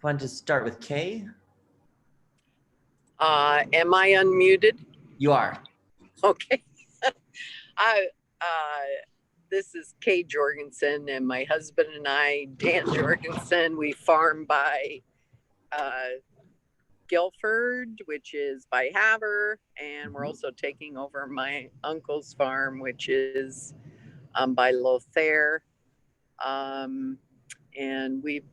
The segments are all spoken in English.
Want to start with Kay? Am I unmuted? You are. Okay. I this is Kay Jorgensen, and my husband and I, Dan Jorgensen, we farm by Guilford, which is by Havre, and we're also taking over my uncle's farm, which is by Lothair. And we've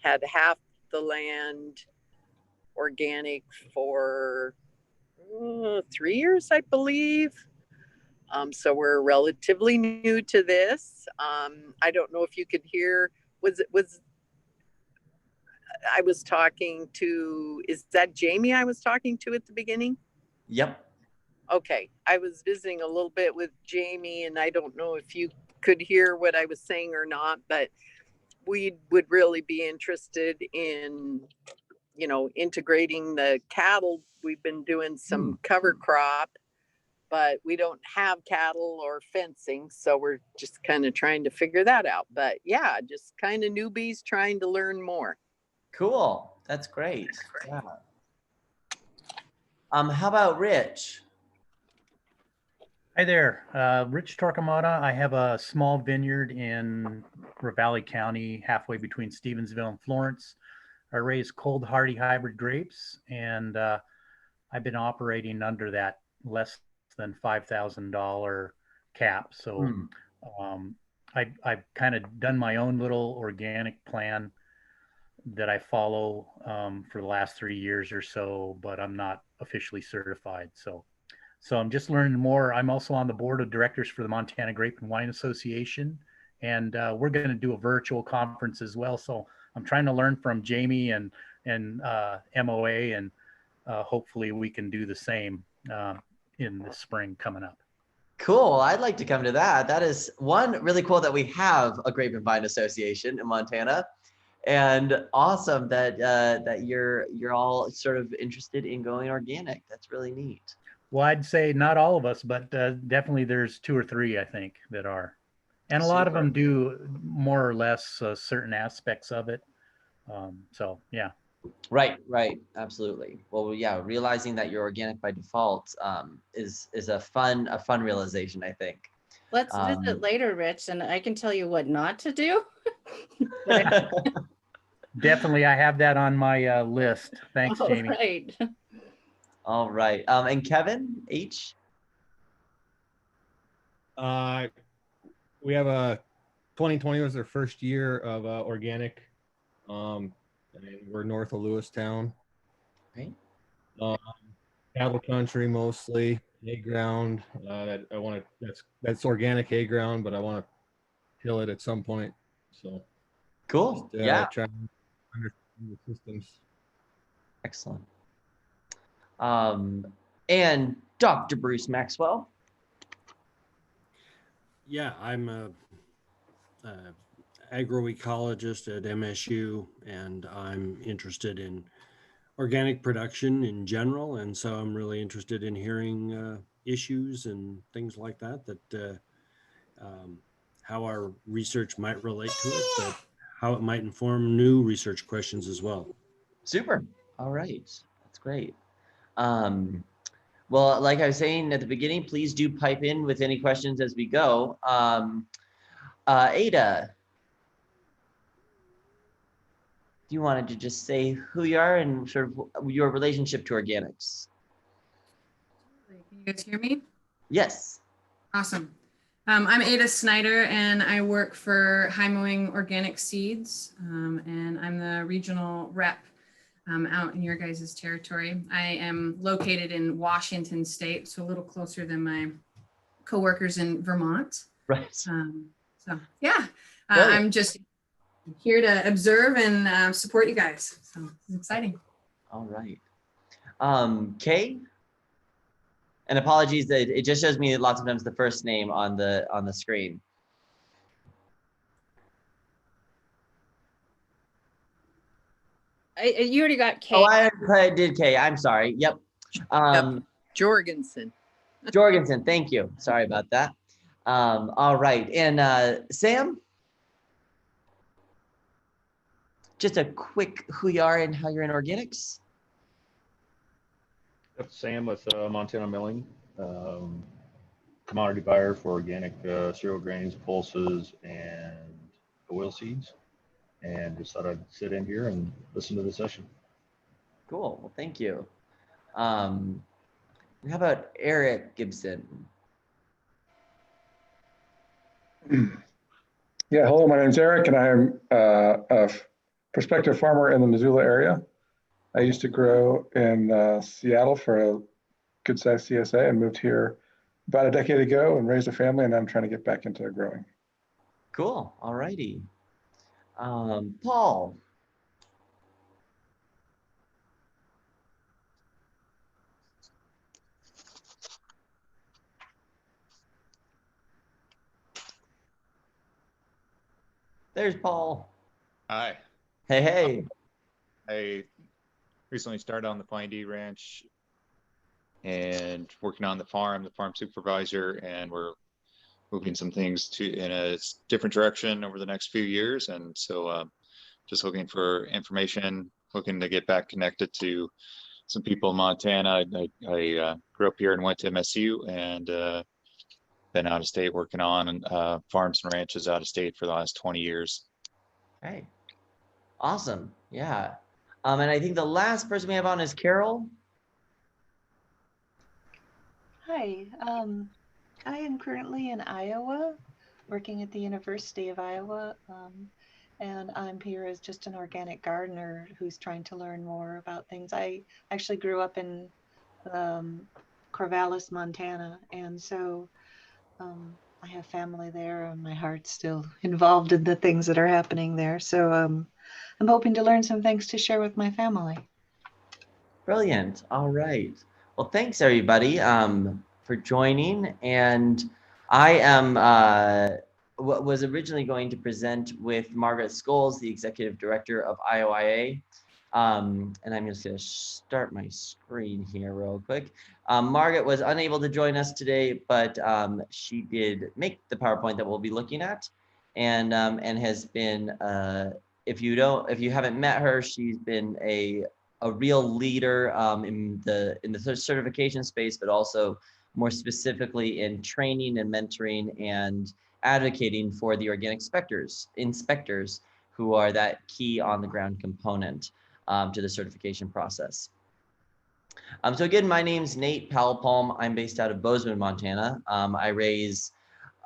had half the land organic for 3 years, I believe. So we're relatively new to this. I don't know if you could hear. I was talking to? Is that Jamie I was talking to at the beginning? Yep. Okay, I was visiting a little bit with Jamie, and I don't know if you could hear what I was saying or not, but we would really be interested in, integrating the cattle. We've been doing some cover crop, but we don't have cattle or fencing, so we're just kind of trying to figure that out. But yeah, just kind of newbies trying to learn more. Cool. That's great. Yeah. How about Rich? Hi there, Rich Torquemada. I have a small vineyard in Ravalli County, halfway between Stevensville and Florence. I raise cold hardy hybrid grapes, and I've been operating under that less than $5,000 cap. So I've kind of done my own little organic plan that I follow for the last 3 years or so, but I'm not officially certified. So I'm just learning more. I'm also on the board of directors for the Montana Grape and Wine Association, and we're going to do a virtual conference as well. So I'm trying to learn from Jamie and MOA, and hopefully we can do the same in the spring coming up. Cool. I'd like to come to that. That is one really cool that we have a Grape and Vine Association in Montana, and awesome that that you're all sort of interested in going organic. That's really neat. Well, I'd say not all of us, but definitely there's 2 or 3, I think, that are. And a lot of them do more or less certain aspects of it. So, yeah. Right. Absolutely. Well, yeah, realizing that you're organic by default is a fun realization, I think. Let's visit later, Rich, and I can tell you what not to do. Definitely, I have that on my list. Thanks, Jamie. Right. All right. And Kevin H. We have 2020 was their first year of organic. And we're north of Lewistown. Okay. Cattle country mostly, hay ground. That's organic hay ground, but I want to till it at some point. So cool. Just, yeah. Try to understand the systems. Excellent. And Dr. Bruce Maxwell. Yeah, I'm a agroecologist at MSU, and I'm interested in organic production in general, and so I'm really interested in hearing issues and things like that how our research might relate to it, but how it might inform new research questions as well. Super. All right. That's great. Well, like I was saying at the beginning, please do pipe in with any questions as we go. Ada, you wanted to just say who you are and sort of your relationship to organics. Can you guys hear me? Yes. Awesome. I'm Ada Snyder, and I work for High Mowing Organic Seeds, and I'm the regional rep out in your guys' territory. I am located in Washington State, so a little closer than my coworkers in Vermont. Right. So yeah, I'm just here to observe and support you guys. So it's exciting. All right. Kay? And apologies that it just shows me lots of times the first name on the screen. You already got Kay. Oh, I did Kay. I'm sorry. Yep. Jorgensen. Jorgensen. Thank you. Sorry about that. All right. And Sam? just a quick who you are and how you're in organics. Yep, Sam with Montana Milling, commodity buyer for organic cereal grains, pulses, and oil seeds. And just thought I'd sit in here and listen to the session. Cool. Well, thank you. How about Eric Gibson? Yeah, hello, my name's Eric, and I'm a prospective farmer in the Missoula area. I used to grow in Seattle for a good-sized CSA and moved here about a decade ago and raised a family, and I'm trying to get back into growing. Cool. All righty. Paul. There's Paul. Hi. Hey, hey. I recently started on the Pine D Ranch and working on the farm supervisor, and we're moving some things in a different direction over the next few years. And so just looking for information, looking to get back connected to some people in Montana. I grew up here and went to MSU, and been out of state working on farms and ranches out of state for the last 20 years. Hey, awesome. Yeah. And I think the last person we have on is Carol. Hi, I am currently in Iowa, working at the University of Iowa, and I'm here as just an organic gardener who's trying to learn more about things. I actually grew up in Corvallis, Montana, and so I have family there, and my heart's still involved in the things that are happening there. So I'm hoping to learn some things to share with my family. Brilliant. All right. Well, thanks everybody for joining. And I am was originally going to present with Margaret Scholes, the executive director of IOIA. And I'm just going to start my screen here real quick. Margaret was unable to join us today, but she did make the PowerPoint that we'll be looking at, and has been, if you haven't met her, she's been a real leader in the certification space, but also more specifically in training and mentoring and advocating for the organic inspectors who are that key on the ground component to the certification process. So again, my name's Nate Powell-Palm. I'm based out of Bozeman, Montana. I raise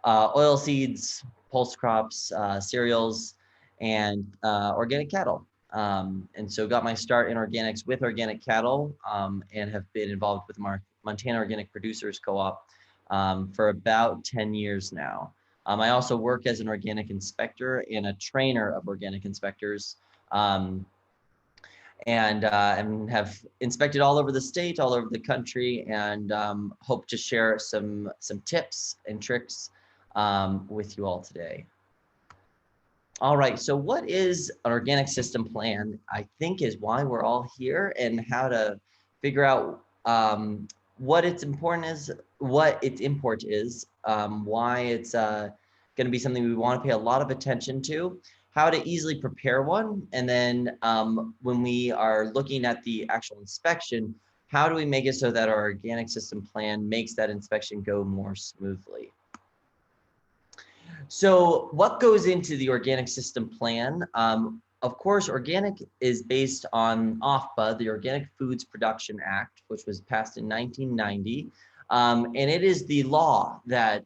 oil seeds, pulse crops, cereals, and organic cattle. And so got my start in organics with organic cattle and have been involved with Montana Organic Producers Co-op for about 10 years now. I also work as an organic inspector and a trainer of organic inspectors. And have inspected all over the state, all over the country, and hope to share some tips and tricks with you all today. All right, so what is an organic system plan, I think, is why we're all here, and how to figure out what its import is, why it's going to be something we want to pay a lot of attention to, how to easily prepare one, and then when we are looking at the actual inspection, how do we make it so that our organic system plan makes that inspection go more smoothly? So what goes into the organic system plan? Of course, organic is based on OFPA, the Organic Foods Production Act, which was passed in 1990. And it is the law that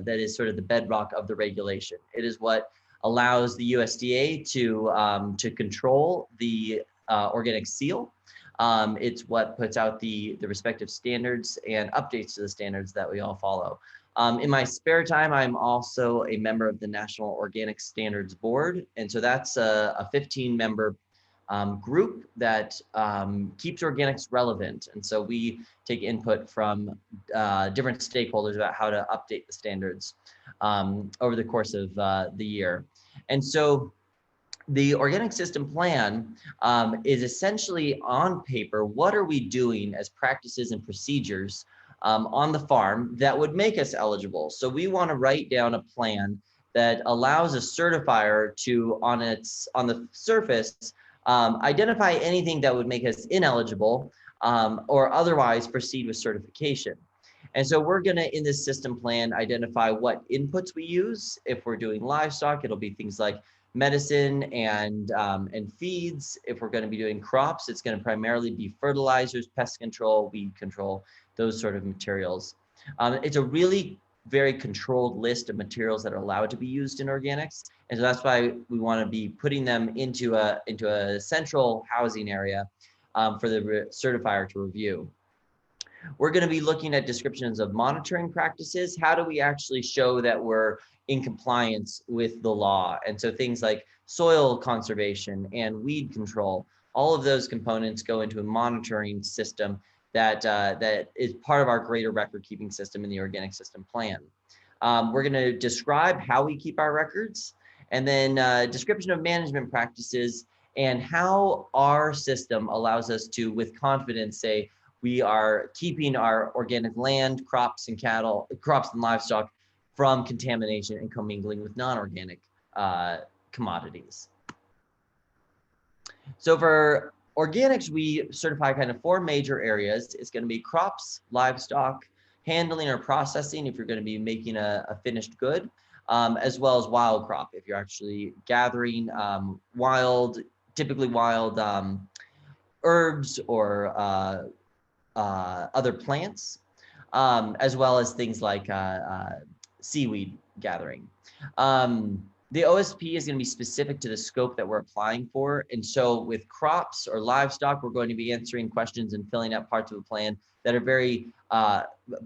is sort of the bedrock of the regulation. It is what allows the USDA to control the organic seal. It's what puts out the respective standards and updates to the standards that we all follow. In my spare time, I'm also a member of the National Organic Standards Board. And so that's a 15-member group that keeps organics relevant. And so we take input from different stakeholders about how to update the standards over the course of the year. And so the organic system plan is essentially on paper, what are we doing as practices and procedures on the farm that would make us eligible? So we want to write down a plan that allows a certifier to, on the surface, Identify anything that would make us ineligible or otherwise proceed with certification. And so we're going to, in this system plan, identify what inputs we use. If we're doing livestock, it'll be things like medicine and feeds. If we're going to be doing crops, it's going to primarily be fertilizers, pest control, weed control, those sort of materials. It's a really very controlled list of materials that are allowed to be used in organics. And so that's why we want to be putting them into a central housing area for the certifier to review. We're going to be looking at descriptions of monitoring practices. How do we actually show that we're in compliance with the law? And so things like soil conservation and weed control, all of those components go into a monitoring system that is part of our greater record keeping system in the organic system plan. We're going to describe how we keep our records, and then description of management practices and how our system allows us to, with confidence, say we are keeping our organic land, crops and cattle, crops and livestock from contamination and commingling with non-organic commodities. So for organics, we certify kind of 4 major areas. It's going to be crops, livestock, handling or processing if you're going to be making a finished good, as well as wild crop if you're actually gathering typically wild herbs or other plants, as well as things like seaweed gathering. The OSP is going to be specific to the scope that we're applying for. And so with crops or livestock, we're going to be answering questions and filling out parts of the plan that are very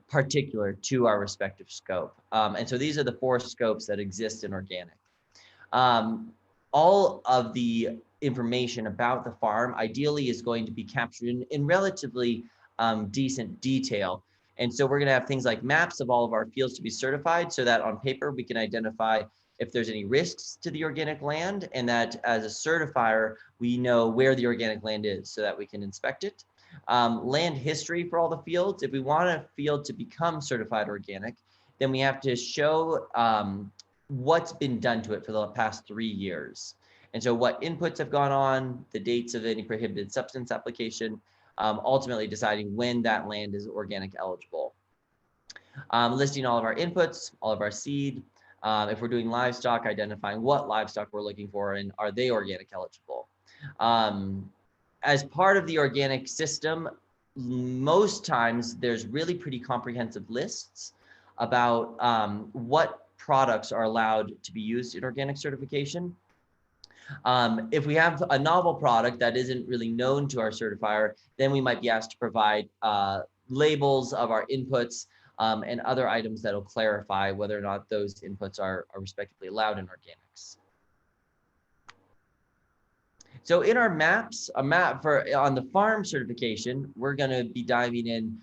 particular to our respective scope. And so these are the 4 scopes that exist in organic. All of the information about the farm ideally is going to be captured in relatively decent detail. And so we're going to have things like maps of all of our fields to be certified so that on paper we can identify if there's any risks to the organic land, and that as a certifier, we know where the organic land is so that we can inspect it. Land history for all the fields. If we want a field to become certified organic, then we have to show what's been done to it for the past 3 years. And so what inputs have gone on, the dates of any prohibited substance application, ultimately deciding when that land is organic eligible. Listing all of our inputs, all of our seed. If we're doing livestock, identifying what livestock we're looking for and are they organic eligible. As part of the organic system, most times there's really pretty comprehensive lists about what products are allowed to be used in organic certification. If we have a novel product that isn't really known to our certifier, then we might be asked to provide labels of our inputs and other items that will clarify whether or not those inputs are respectively allowed in organics. So in our maps, on the farm certification, we're going to be diving in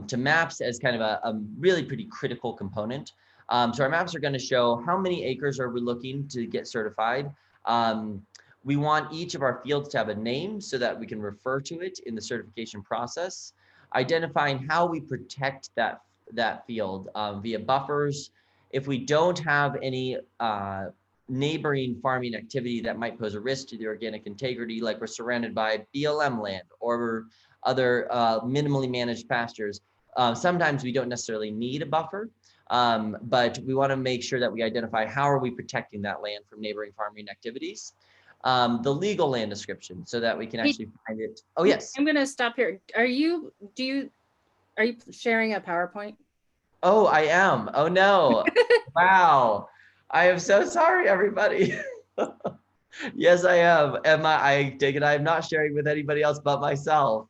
to maps as kind of a really pretty critical component. So our maps are going to show how many acres are we looking to get certified. We want each of our fields to have a name so that we can refer to it in the certification process. Identifying how we protect that field via buffers. If we don't have any neighboring farming activity that might pose a risk to the organic integrity, like we're surrounded by BLM land or other minimally managed pastures, sometimes we don't necessarily need a buffer, but we want to make sure that we identify how are we protecting that land from neighboring farming activities. The legal land description so that we can actually find it. Oh, yes. I'm going to stop here. Are you sharing a PowerPoint? Oh, I am. Oh, no. Wow. I am so sorry, everybody. Yes, I am. I take it I'm not sharing with anybody else but myself.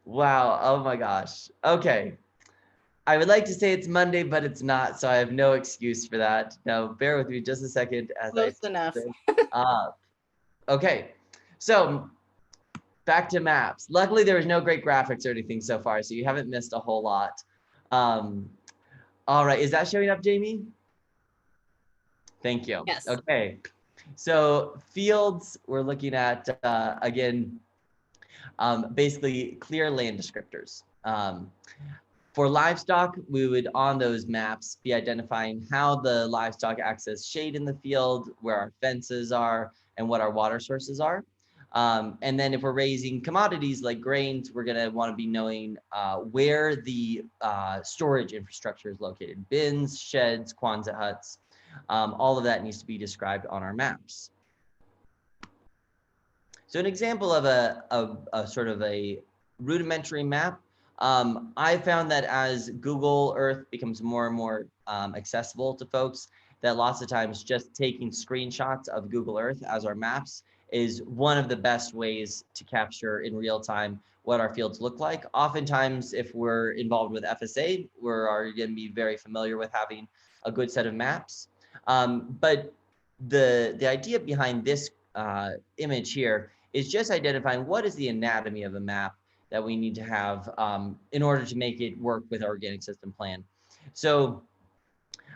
Wow. Oh, my gosh. Okay. I would like to say it's Monday, but it's not, so I have no excuse for that. Now, bear with me just a second. Close enough. Okay. So back to maps. Luckily, there was no great graphics or anything so far, so you haven't missed a whole lot. All right, is that showing up, Jamie? Thank you. Yes. Okay, so fields, we're looking at, again, basically clear land descriptors. For livestock, we would on those maps be identifying how the livestock access shade in the field, where our fences are, and what our water sources are. And then if we're raising commodities like grains, we're going to want to be knowing where the storage infrastructure is located. Bins, sheds, Quonset huts, all of that needs to be described on our maps. So an example of a sort of a rudimentary map, I found that as Google Earth becomes more and more accessible to folks, that lots of times just taking screenshots of Google Earth as our maps is one of the best ways to capture in real time what our fields look like. Oftentimes, if we're involved with FSA, we're already going to be very familiar with having a good set of maps. But the idea behind this image here is just identifying what is the anatomy of a map that we need to have in order to make it work with our organic system plan. So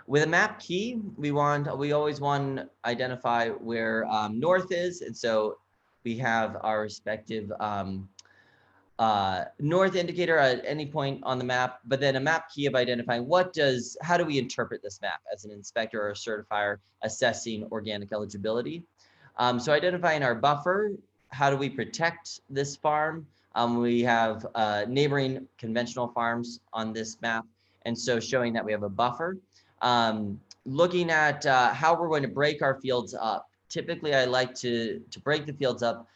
with a map key, we always want to identify where north is, and so we have our respective north indicator at any point on the map, but then a map key of identifying how do we interpret this map as an inspector or a certifier assessing organic eligibility. So identifying our buffer, how do we protect this farm? We have neighboring conventional farms on this map, and so showing that we have a buffer. Looking at how we're going to break our fields up. Typically, I like to break the fields up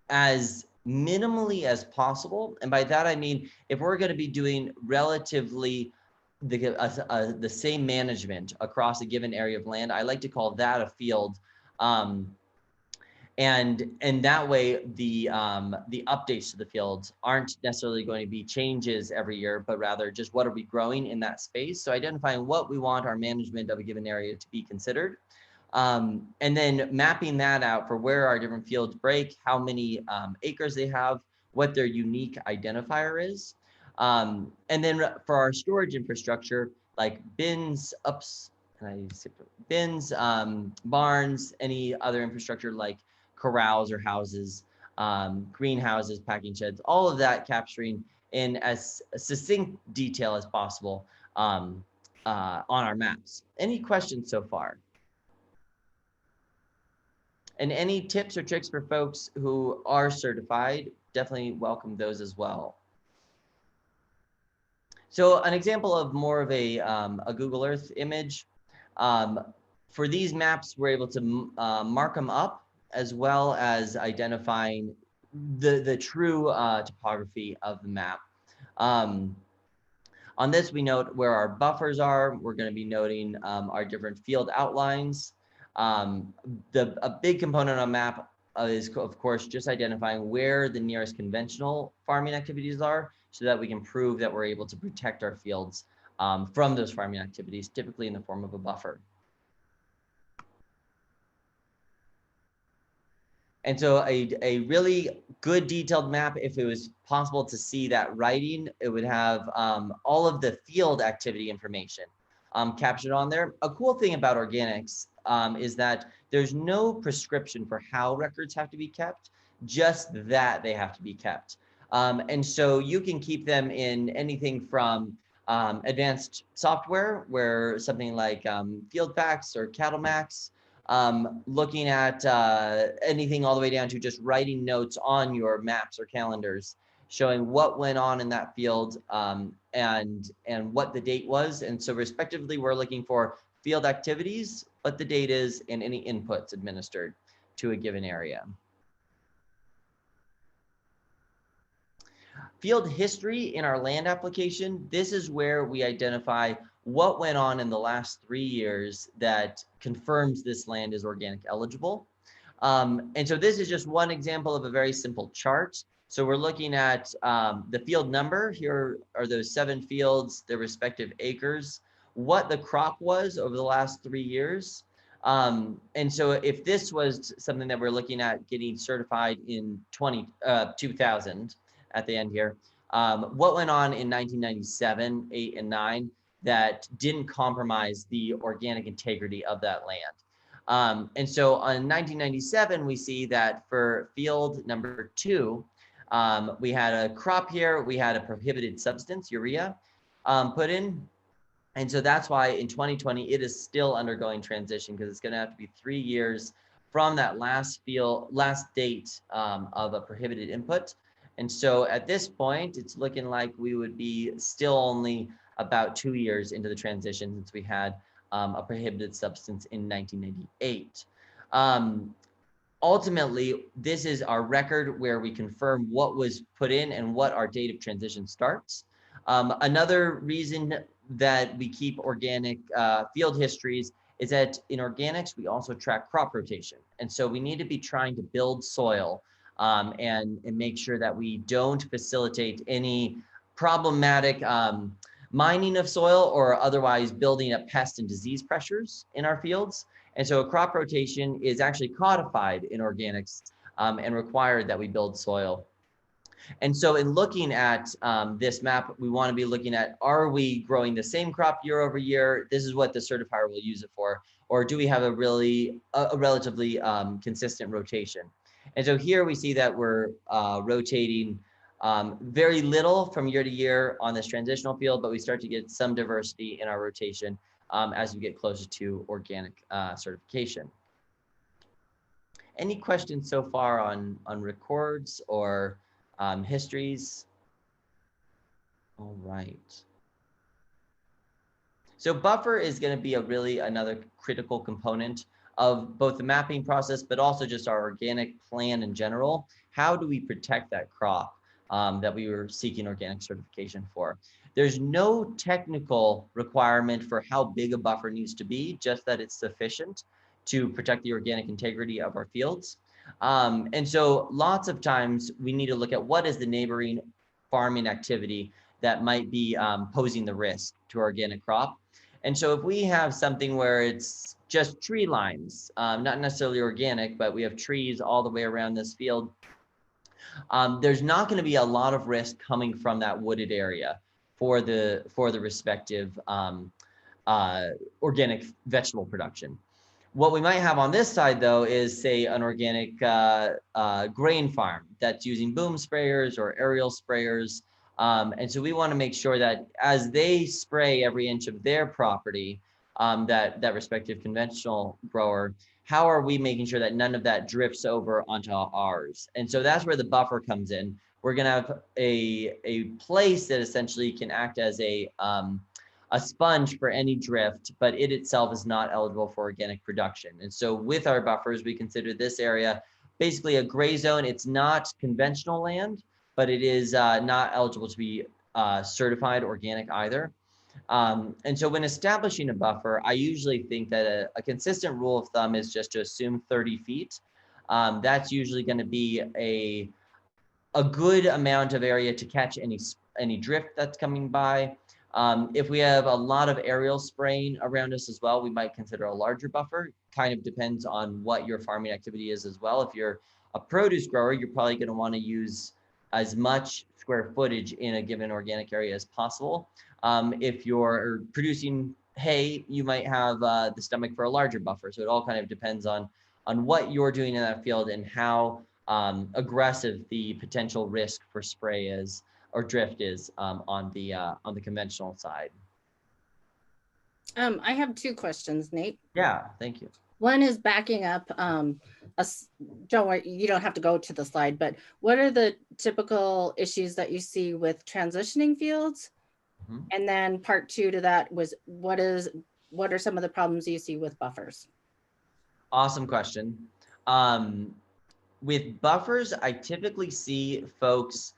as minimally as possible. And by that, I mean, if we're going to be doing relatively the same management across a given area of land, I like to call that a field. And that way, the updates to the fields aren't necessarily going to be changes every year, but rather just what are we growing in that space. So identifying what we want our management of a given area to be considered. And then mapping that out for where our different fields break, how many acres they have, what their unique identifier is. And then for our storage infrastructure, like bins, barns, any other infrastructure like corrals or houses, greenhouses, packing sheds, all of that capturing in as succinct detail as possible on our maps. Any questions so far? And any tips or tricks for folks who are certified, definitely welcome those as well. So an example of more of a Google Earth image. For these maps, we're able to mark them up as well as identifying the true topography of the map. On this, we note where our buffers are. We're going to be noting our different field outlines. A big component on a map is, of course, just identifying where the nearest conventional farming activities are so that we can prove that we're able to protect our fields from those farming activities, typically in the form of a buffer. And so a really good detailed map, if it was possible to see that writing, it would have all of the field activity information captured on there. A cool thing about organics is that there's no prescription for how records have to be kept, just that they have to be kept. And so you can keep them in anything from advanced software, where something like Field Facts or Cattle Max, looking at anything all the way down to just writing notes on your maps or calendars, showing what went on in that field and what the date was. And so respectively, we're looking for field activities, what the date is, and any inputs administered to a given area. Field history in our land application, this is where we identify what went on in the last 3 years that confirms this land is organic eligible. And so this is just one example of a very simple chart. So we're looking at the field number. Here are those 7 fields, their respective acres, what the crop was over the last 3 years. And so if this was something that we're looking at getting certified in 2000 at the end here, what went on in 1997, 8, and 9 that didn't compromise the organic integrity of that land. And so on 1997, we see that for field number 2, We had a crop here, we had a prohibited substance, urea, put in. And so that's why in 2020, it is still undergoing transition because it's going to have to be 3 years from that last date of a prohibited input. And so at this point, it's looking like we would be still only about 2 years into the transition since we had a prohibited substance in 1998. Ultimately, this is our record where we confirm what was put in and what our date of transition starts. Another reason that we keep organic field histories is that in organics, we also track crop rotation. And so we need to be trying to build soil and make sure that we don't facilitate any problematic mining of soil or otherwise building up pest and disease pressures in our fields. And so a crop rotation is actually codified in organics and required that we build soil. And so in looking at this map, we want to be looking at, are we growing the same crop year over year? This is what the certifier will use it for. Or do we have a relatively consistent rotation? And so here we see that we're rotating very little from year to year on this transitional field, but we start to get some diversity in our rotation as we get closer to organic certification. Any questions so far on records or histories? All right. So buffer is going to be another critical component of both the mapping process, but also just our organic plan in general. How do we protect that crop that we were seeking organic certification for? There's no technical requirement for how big a buffer needs to be, just that it's sufficient to protect the organic integrity of our fields. And so lots of times we need to look at what is the neighboring farming activity that might be posing the risk to our organic crop. And so if we have something where it's just tree lines, not necessarily organic, but we have trees all the way around this field, there's not going to be a lot of risk coming from that wooded area for the respective organic vegetable production. What we might have on this side, though, is, say, an organic grain farm that's using boom sprayers or aerial sprayers. And so we want to make sure that as they spray every inch of their property, that respective conventional grower, how are we making sure that none of that drifts over onto ours? And so that's where the buffer comes in. We're going to have a place that essentially can act as a sponge for any drift, but it itself is not eligible for organic production. And so with our buffers, we consider this area basically a gray zone. It's not conventional land, but it is not eligible to be certified organic either. And so when establishing a buffer, I usually think that a consistent rule of thumb is just to assume 30 feet. That's usually going to be a good amount of area to catch any drift that's coming by. If we have a lot of aerial spraying around us as well, we might consider a larger buffer. Kind of depends on what your farming activity is as well. If you're a produce grower, you're probably going to want to use as much square footage in a given organic area as possible. If you're producing hay, you might have the stomach for a larger buffer. So it all kind of depends on what you're doing in that field and how aggressive the potential risk for spray is or drift is on the conventional side. I have 2 questions, Nate. Yeah, thank you. One is backing up. Don't worry, you don't have to go to the slide, but what are the typical issues that you see with transitioning fields? Mm-hmm. And then part 2 to that was what are some of the problems you see with buffers? Awesome question. With buffers, I typically see folks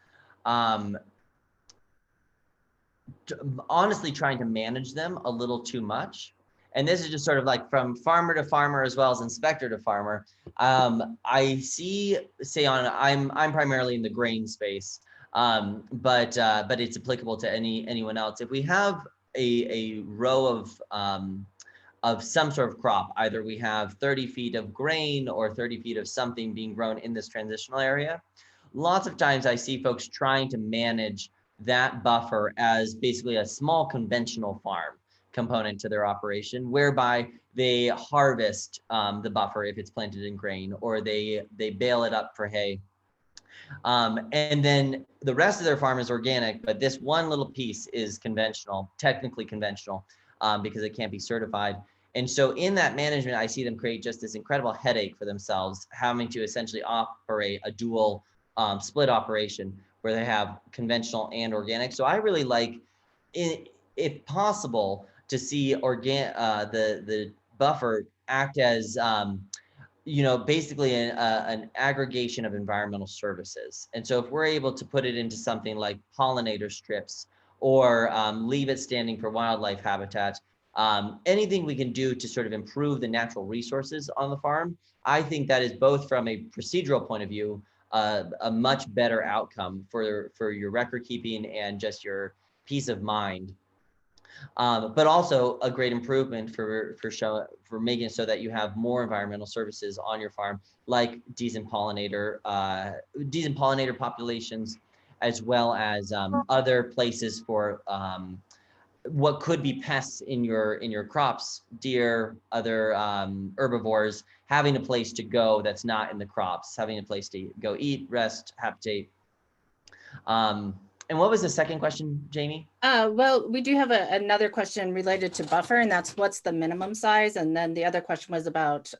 honestly trying to manage them a little too much. And this is just sort of like from farmer to farmer as well as inspector to farmer. I see, say I'm primarily in the grain space, but it's applicable to anyone else. If we have a row of some sort of crop, either we have 30 feet of grain or 30 feet of something being grown in this transitional area, lots of times I see folks trying to manage that buffer as basically a small conventional farm component to their operation, whereby they harvest the buffer if it's planted in grain, or they bale it up for hay. And then the rest of their farm is organic, but this one little piece is conventional, technically conventional, because it can't be certified. And so in that management, I see them create just this incredible headache for themselves, having to essentially operate a dual split operation where they have conventional and organic. So I really like, if possible, to see the buffer act as basically an aggregation of environmental services. And so if we're able to put it into something like pollinator strips or leave it standing for wildlife habitat, anything we can do to sort of improve the natural resources on the farm, I think that is both from a procedural point of view, a much better outcome for your record keeping and just your peace of mind. But also a great improvement for making it so that you have more environmental services on your farm, like decent pollinator populations, as well as other places for what could be pests in your crops, deer, other herbivores, having a place to go that's not in the crops, having a place to go eat, rest, habitate. And what was the second question, Jamie? Well, we do have another question related to buffer, and that's what's the minimum size? And then the other question was about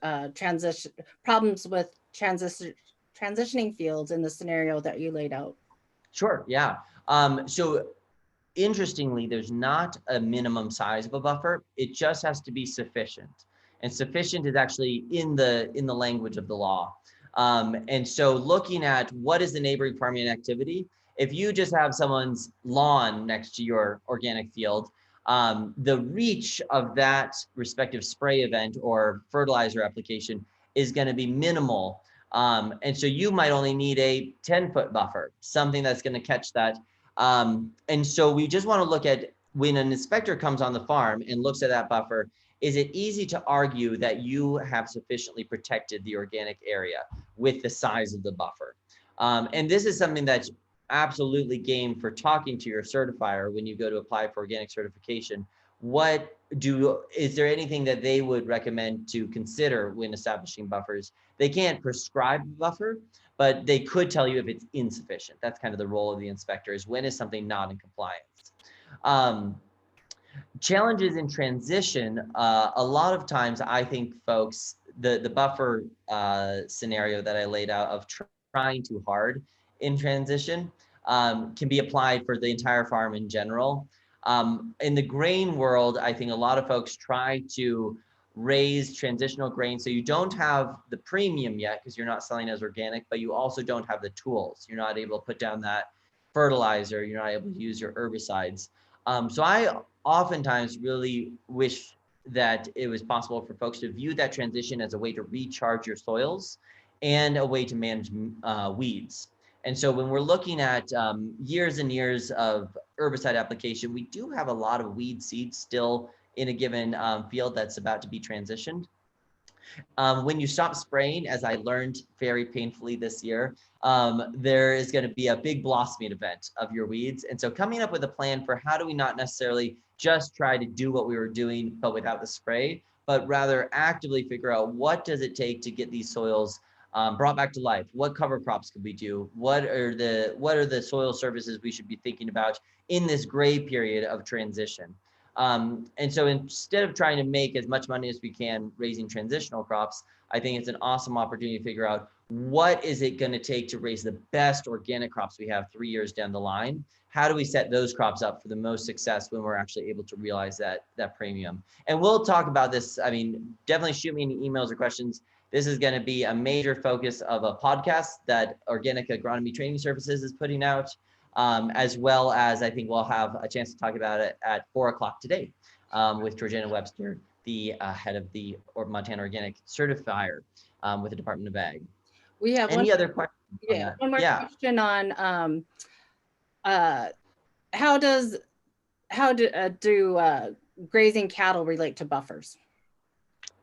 problems with transitioning fields in the scenario that you laid out. Sure, yeah. So interestingly, there's not a minimum size of a buffer. It just has to be sufficient. And sufficient is actually in the language of the law. And so looking at what is the neighboring farming activity, if you just have someone's lawn next to your organic field, the reach of that respective spray event or fertilizer application is going to be minimal. And so you might only need a 10-foot buffer, something that's going to catch that. And so we just want to look at when an inspector comes on the farm and looks at that buffer, is it easy to argue that you have sufficiently protected the organic area with the size of the buffer? And this is something that's absolutely game for talking to your certifier when you go to apply for organic certification. Is there anything that they would recommend to consider when establishing buffers? They can't prescribe a buffer, but they could tell you if it's insufficient. That's kind of the role of the inspector, is when is something not in compliance. Challenges in transition, a lot of times I think folks, the buffer scenario that I laid out of trying too hard in transition can be applied for the entire farm in general. In the grain world, I think a lot of folks try to raise transitional grain so you don't have the premium yet because you're not selling as organic, but you also don't have the tools. You're not able to put down that fertilizer. You're not able to use your herbicides. So I oftentimes really wish that it was possible for folks to view that transition as a way to recharge your soils and a way to manage weeds. And so when we're looking at years and years of herbicide application, we do have a lot of weed seeds still in a given field that's about to be transitioned. When you stop spraying, as I learned very painfully this year, there is going to be a big blossoming event of your weeds. And so coming up with a plan for how do we not necessarily just try to do what we were doing, but without the spray, but rather actively figure out what does it take to get these soils brought back to life. What cover crops could we do? What are the soil services we should be thinking about in this gray period of transition? And so instead of trying to make as much money as we can raising transitional crops, I think it's an awesome opportunity to figure out what is it going to take to raise the best organic crops we have 3 years down the line. How do we set those crops up for the most success when we're actually able to realize that premium? And we'll talk about this. I mean, definitely shoot me any emails or questions. This is going to be a major focus of a podcast that Organic Agronomy Training Services is putting out, as well as I think we'll have a chance to talk about it at 4 o'clock today with Georgina Webster, the head of the Montana Organic Certifier with the Department of Ag. We have any other questions? Yeah, one more question on how do grazing cattle relate to buffers?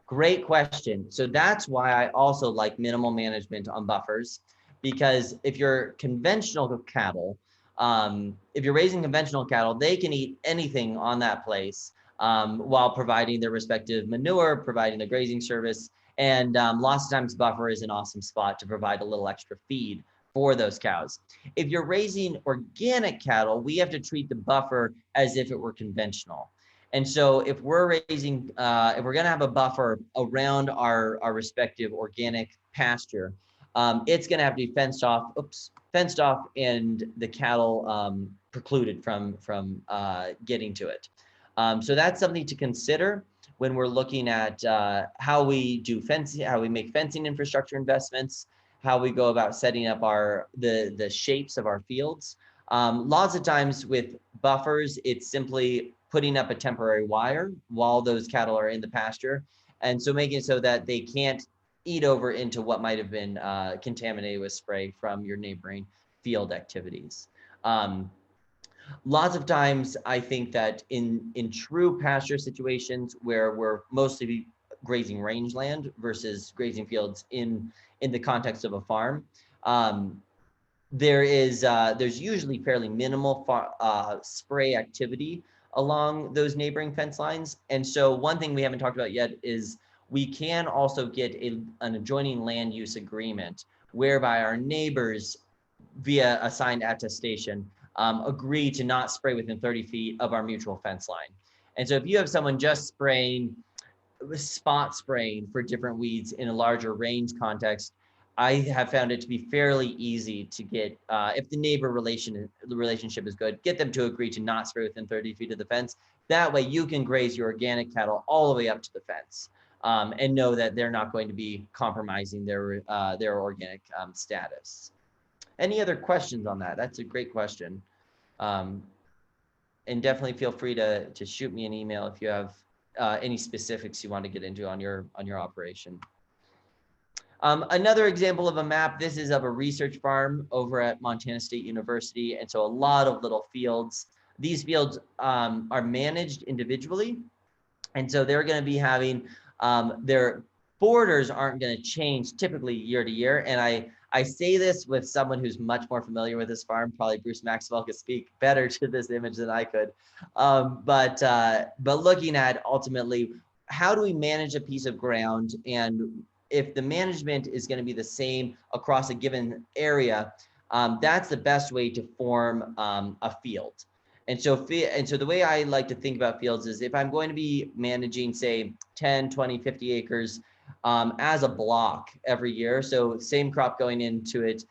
Great question. So that's why I also like minimal management on buffers, because if you're conventional cattle, if you're raising conventional cattle, they can eat anything on that place while providing their respective manure, providing a grazing service. And lots of times buffer is an awesome spot to provide a little extra feed for those cows. If you're raising organic cattle, we have to treat the buffer as if it were conventional. And so if we're raising, if we're gonna have a buffer around our respective organic pasture, it's gonna have to be fenced off, and the cattle precluded from getting to it. So that's something to consider when we're looking at how we do fencing, how we make fencing infrastructure investments, how we go about setting up the shapes of our fields. Lots of times with buffers, it's simply putting up a temporary wire while those cattle are in the pasture. And so making it so that they can't eat over into what might have been contaminated with spray from your neighboring field activities. Lots of times I think that in true pasture situations where we're mostly grazing rangeland versus grazing fields in the context of a farm, there's usually fairly minimal spray activity along those neighboring fence lines. And so one thing we haven't talked about yet is we can also get an adjoining land use agreement whereby our neighbors via a signed attestation agree to not spray within 30 feet of our mutual fence line. And so if you have someone just spot spraying for different weeds in a larger range context, I have found it to be fairly easy to get, if the neighbor relationship is good, get them to agree to not spray within 30 feet of the fence. That way you can graze your organic cattle all the way up to the fence and know that they're not going to be compromising their organic status. Any other questions on that? That's a great question. And definitely feel free to shoot me an email if you have any specifics you want to get into on your operation. Another example of a map, this is of a research farm over at Montana State University. And so a lot of little fields. These fields are managed individually. And so they're going to be having, their borders aren't going to change typically year to year. And I say this with someone who's much more familiar with this farm. Probably Bruce Maxwell could speak better to this image than I could. But looking at ultimately, how do we manage a piece of ground? And if the management is going to be the same across a given area, that's the best way to form a field. And so the way I like to think about fields is if I'm going to be managing, say, 10, 20, 50 acres as a block every year, so same crop going into it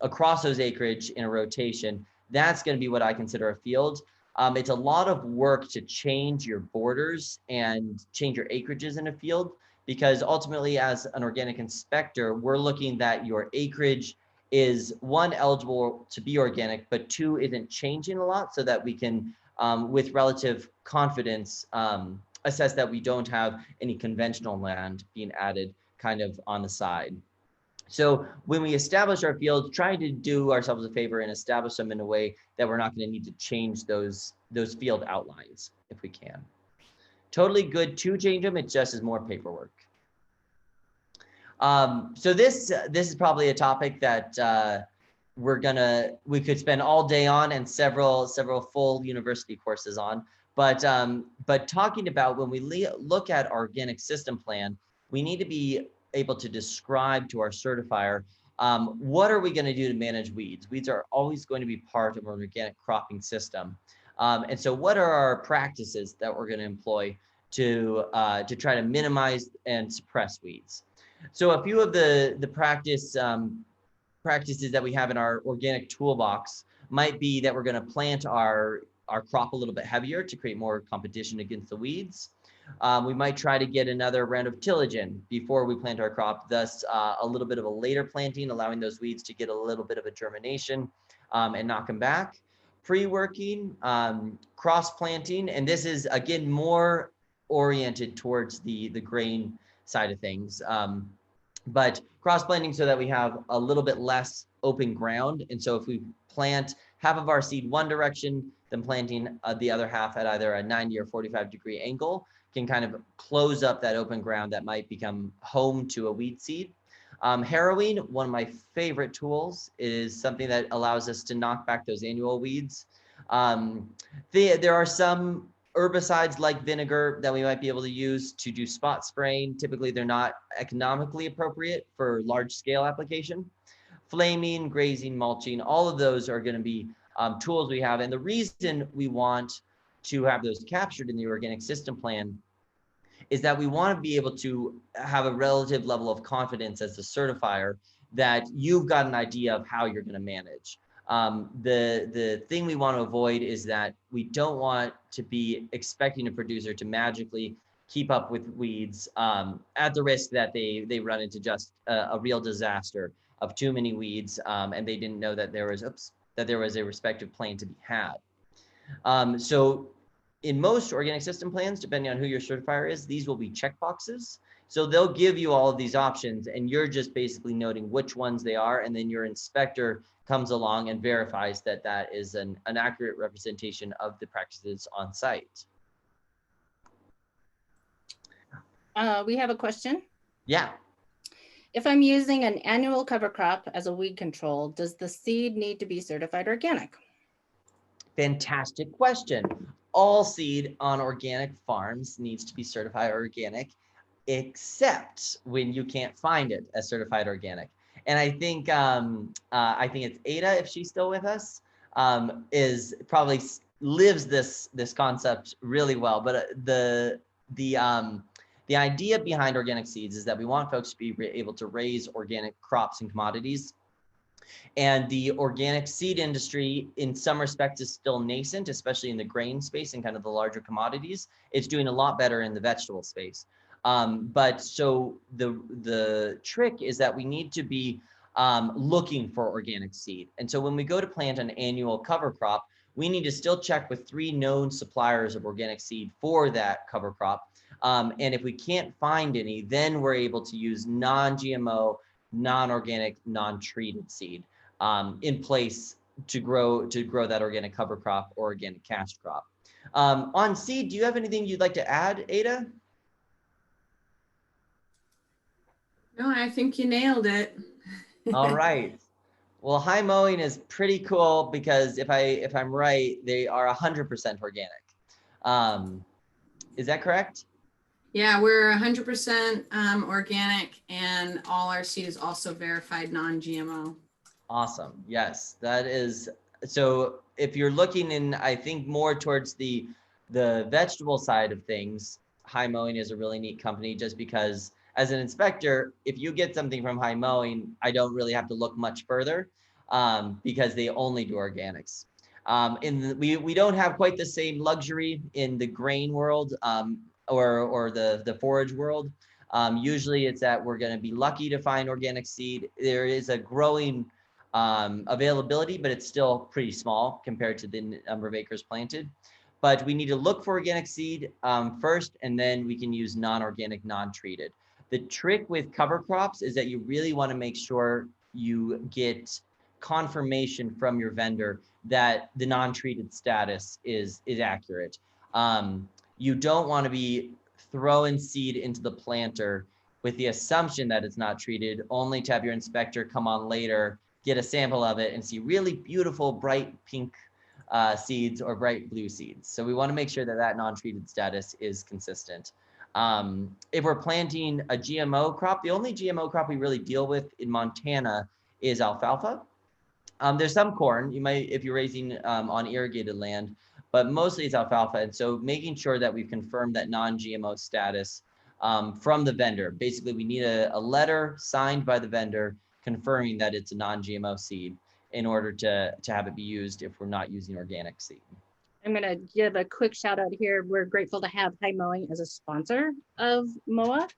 across those acreage in a rotation, that's going to be what I consider a field. It's a lot of work to change your borders and change your acreages in a field, because ultimately as an organic inspector, we're looking that your acreage is, one, eligible to be organic, but two, isn't changing a lot, so that we can, with relative confidence, assess that we don't have any conventional land being added kind of on the side. So when we establish our fields, trying to do ourselves a favor and establish them in a way that we're not going to need to change those field outlines if we can. Totally good to change them, it just is more paperwork. So this is probably a topic that we could spend all day on and several full university courses on. But talking about when we look at our organic system plan, we need to be able to describe to our certifier what are we going to do to manage weeds. Weeds are always going to be part of an organic cropping system. And so what are our practices that we're going to employ to try to minimize and suppress weeds? So a few of the practices that we have in our organic toolbox might be that we're going to plant our crop a little bit heavier to create more competition against the weeds. We might try to get another round of tillage in before we plant our crop, thus a little bit of a later planting, allowing those weeds to get a little bit of a germination and knock them back. Pre-working, cross-planting, and this is, again, more oriented towards the grain side of things. But cross-planting so that we have a little bit less open ground. And so if we plant half of our seed one direction, then planting the other half at either a 90 or 45-degree angle can kind of close up that open ground that might become home to a weed seed. Harrowing, one of my favorite tools, is something that allows us to knock back those annual weeds. There are some herbicides like vinegar that we might be able to use to do spot spraying. Typically, they're not economically appropriate for large scale application. flaming, grazing, mulching, all of those are going to be tools we have. And the reason we want to have those captured in the organic system plan is that we want to be able to have a relative level of confidence as the certifier that you've got an idea of how you're going to manage. The thing we want to avoid is that we don't want to be expecting a producer to magically keep up with weeds at the risk that they run into just a real disaster of too many weeds, and they didn't know that there was a respective plan to be had. So in most organic system plans, depending on who your certifier is, these will be checkboxes. So they'll give you all of these options and you're just basically noting which ones they are, and then your inspector comes along and verifies that that is an accurate representation of the practices on site. We have a question. Yeah. If I'm using an annual cover crop as a weed control, does the seed need to be certified organic? Fantastic question. All seed on organic farms needs to be certified organic, except when you can't find it as certified organic. And I think it's Ada, if she's still with us, is probably lives this concept really well. But the idea behind organic seeds is that we want folks to be able to raise organic crops and commodities. And the organic seed industry, in some respects, is still nascent, especially in the grain space and kind of the larger commodities. It's doing a lot better in the vegetable space. But so the trick is that we need to be looking for organic seed. And so when we go to plant an annual cover crop, we need to still check with 3 known suppliers of organic seed for that cover crop. And if we can't find any, then we're able to use non-GMO, non-organic, non-treated seed in place to grow that organic cover crop or organic cast crop. On seed, do you have anything you'd like to add, Ada? No, I think you nailed it. All right. Well, high mowing is pretty cool because if I'm right, they are 100% organic. Is that correct? Yeah, we're 100% organic, and all our seed is also verified non-GMO. Awesome. Yes, that is. So if you're looking in, I think more towards the vegetable side of things, High Mowing is a really neat company just because as an inspector, if you get something from High Mowing, I don't really have to look much further because they only do organics. We don't have quite the same luxury in the grain world or the forage world. Usually it's that we're going to be lucky to find organic seed. There is a growing availability, but it's still pretty small compared to the number of acres planted. But we need to look for organic seed first, and then we can use non-organic, non-treated. The trick with cover crops is that you really want to make sure you get confirmation from your vendor that the non-treated status is accurate. You don't want to be throwing seed into the planter with the assumption that it's not treated, only to have your inspector come on later, get a sample of it, and see really beautiful bright pink seeds or bright blue seeds. So we want to make sure that that non-treated status is consistent. If we're planting a GMO crop, the only GMO crop we really deal with in Montana is alfalfa. There's some corn, you might, if you're raising on irrigated land, but mostly it's alfalfa. And so making sure that we've confirmed that non-GMO status from the vendor. Basically, we need a letter signed by the vendor confirming that it's a non-GMO seed in order to have it be used if we're not using organic seed. I'm going to give a quick shout out here. We're grateful to have High Mowing as a sponsor of MOA.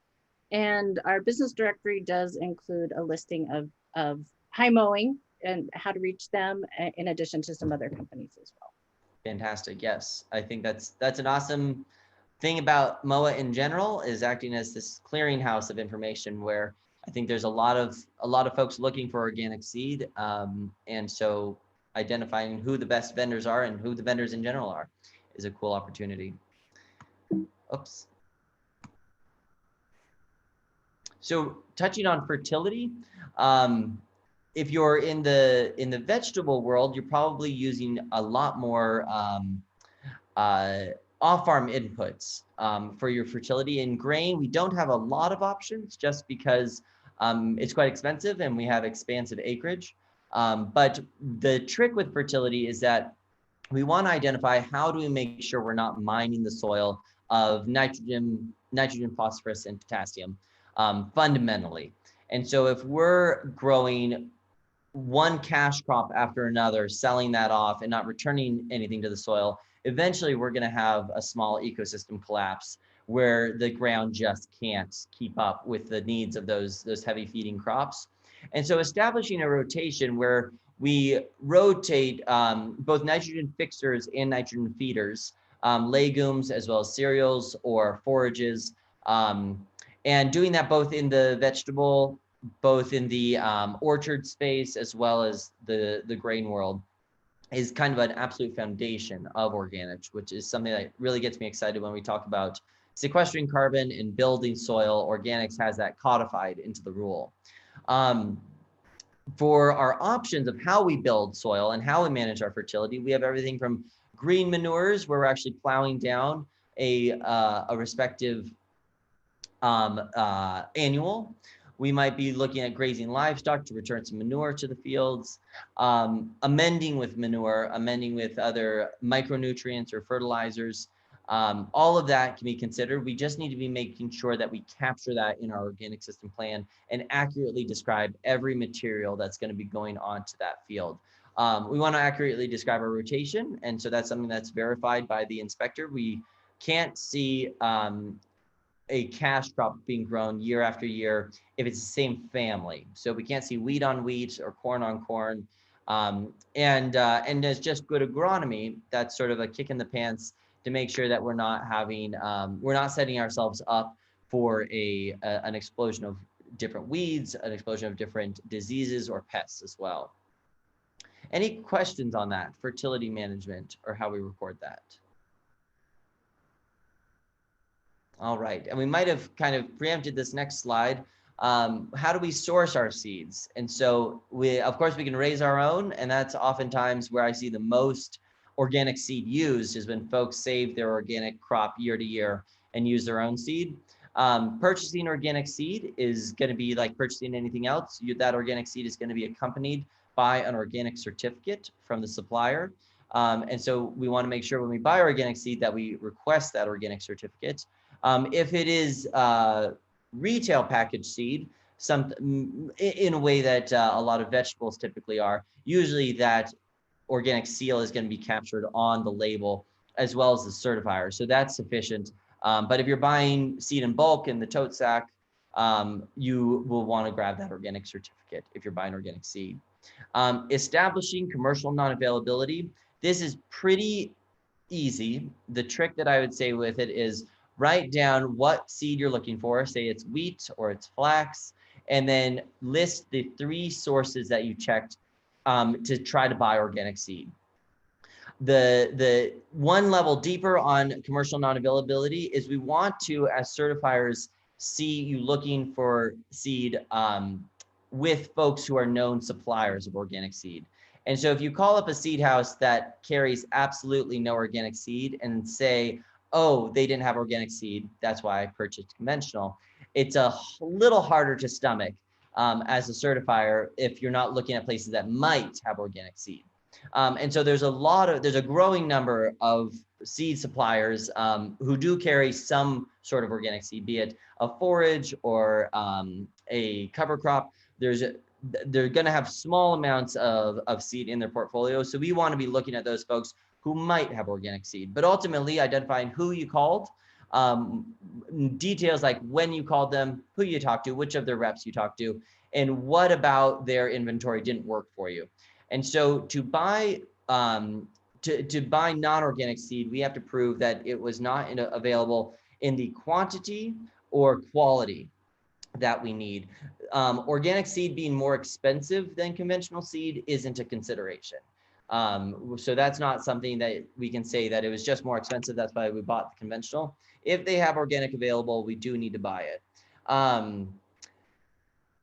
And our business directory does include a listing of High Mowing and how to reach them, in addition to some other companies as well. Fantastic. Yes, I think that's an awesome thing about MOA in general, is acting as this clearinghouse of information where I think there's a lot of folks looking for organic seed, and so identifying who the best vendors are and who the vendors in general are is a cool opportunity. Oops. So touching on fertility, if you're in the vegetable world, you're probably using a lot more off-farm inputs for your fertility. In grain, we don't have a lot of options just because It's quite expensive and we have expansive acreage. But the trick with fertility is that we want to identify how do we make sure we're not mining the soil of nitrogen, phosphorus, and potassium fundamentally. And so if we're growing one cash crop after another, selling that off and not returning anything to the soil, eventually we're going to have a small ecosystem collapse where the ground just can't keep up with the needs of those heavy feeding crops. And so establishing a rotation where we rotate both nitrogen fixers and nitrogen feeders, legumes as well as cereals or forages, and doing that both in the vegetable, both in the orchard space as well as the grain world, is kind of an absolute foundation of organics, which is something that really gets me excited when we talk about sequestering carbon and building soil. Organics has that codified into the rule. For our options of how we build soil and how we manage our fertility, we have everything from green manures, where we're actually plowing down a respective annual. We might be looking at grazing livestock to return some manure to the fields, amending with manure, amending with other micronutrients or fertilizers. All of that can be considered. We just need to be making sure that we capture that in our organic system plan and accurately describe every material that's going to be going onto that field. We want to accurately describe our rotation, and so that's something that's verified by the inspector. We can't see a cash crop being grown year after year if it's the same family. So we can't see wheat on wheat or corn on corn. And there's just good agronomy. That's sort of a kick in the pants to make sure that we're not having, we're not setting ourselves up for an explosion of different weeds, an explosion of different diseases or pests as well. Any questions on that, fertility management, or how we record that? All right, and we might have kind of preempted this next slide. How do we source our seeds? And so of course we can raise our own, and that's oftentimes where I see the most organic seed used, is when folks save their organic crop year to year and use their own seed. Purchasing organic seed is going to be like purchasing anything else. That organic seed is going to be accompanied by an organic certificate from the supplier. And so we want to make sure when we buy organic seed that we request that organic certificate. If it is retail packaged seed, in a way that a lot of vegetables typically are, usually that organic seal is going to be captured on the label as well as the certifier. So that's sufficient. But if you're buying seed in bulk in the tote sack, you will want to grab that organic certificate if you're buying organic seed. Establishing commercial non-availability. This is pretty easy. The trick that I would say with it is write down what seed you're looking for. Say it's wheat or it's flax, and then list the 3 sources that you checked to try to buy organic seed. The one level deeper on commercial non-availability is we want to, as certifiers, see you looking for seed with folks who are known suppliers of organic seed. And so if you call up a seed house that carries absolutely no organic seed and say, oh, they didn't have organic seed, that's why I purchased conventional, it's a little harder to stomach as a certifier if you're not looking at places that might have organic seed. And so there's a growing number of seed suppliers who do carry some sort of organic seed, be it a forage or a cover crop. They're going to have small amounts of seed in their portfolio. So we want to be looking at those folks who might have organic seed, but ultimately identifying who you called, details like when you called them, who you talked to, which of their reps you talked to, and what about their inventory didn't work for you. And so to buy non-organic seed, we have to prove that it was not available in the quantity or quality that we need. Organic seed being more expensive than conventional seed isn't a consideration. So that's not something that we can say that it was just more expensive, that's why we bought the conventional. If they have organic available, we do need to buy it.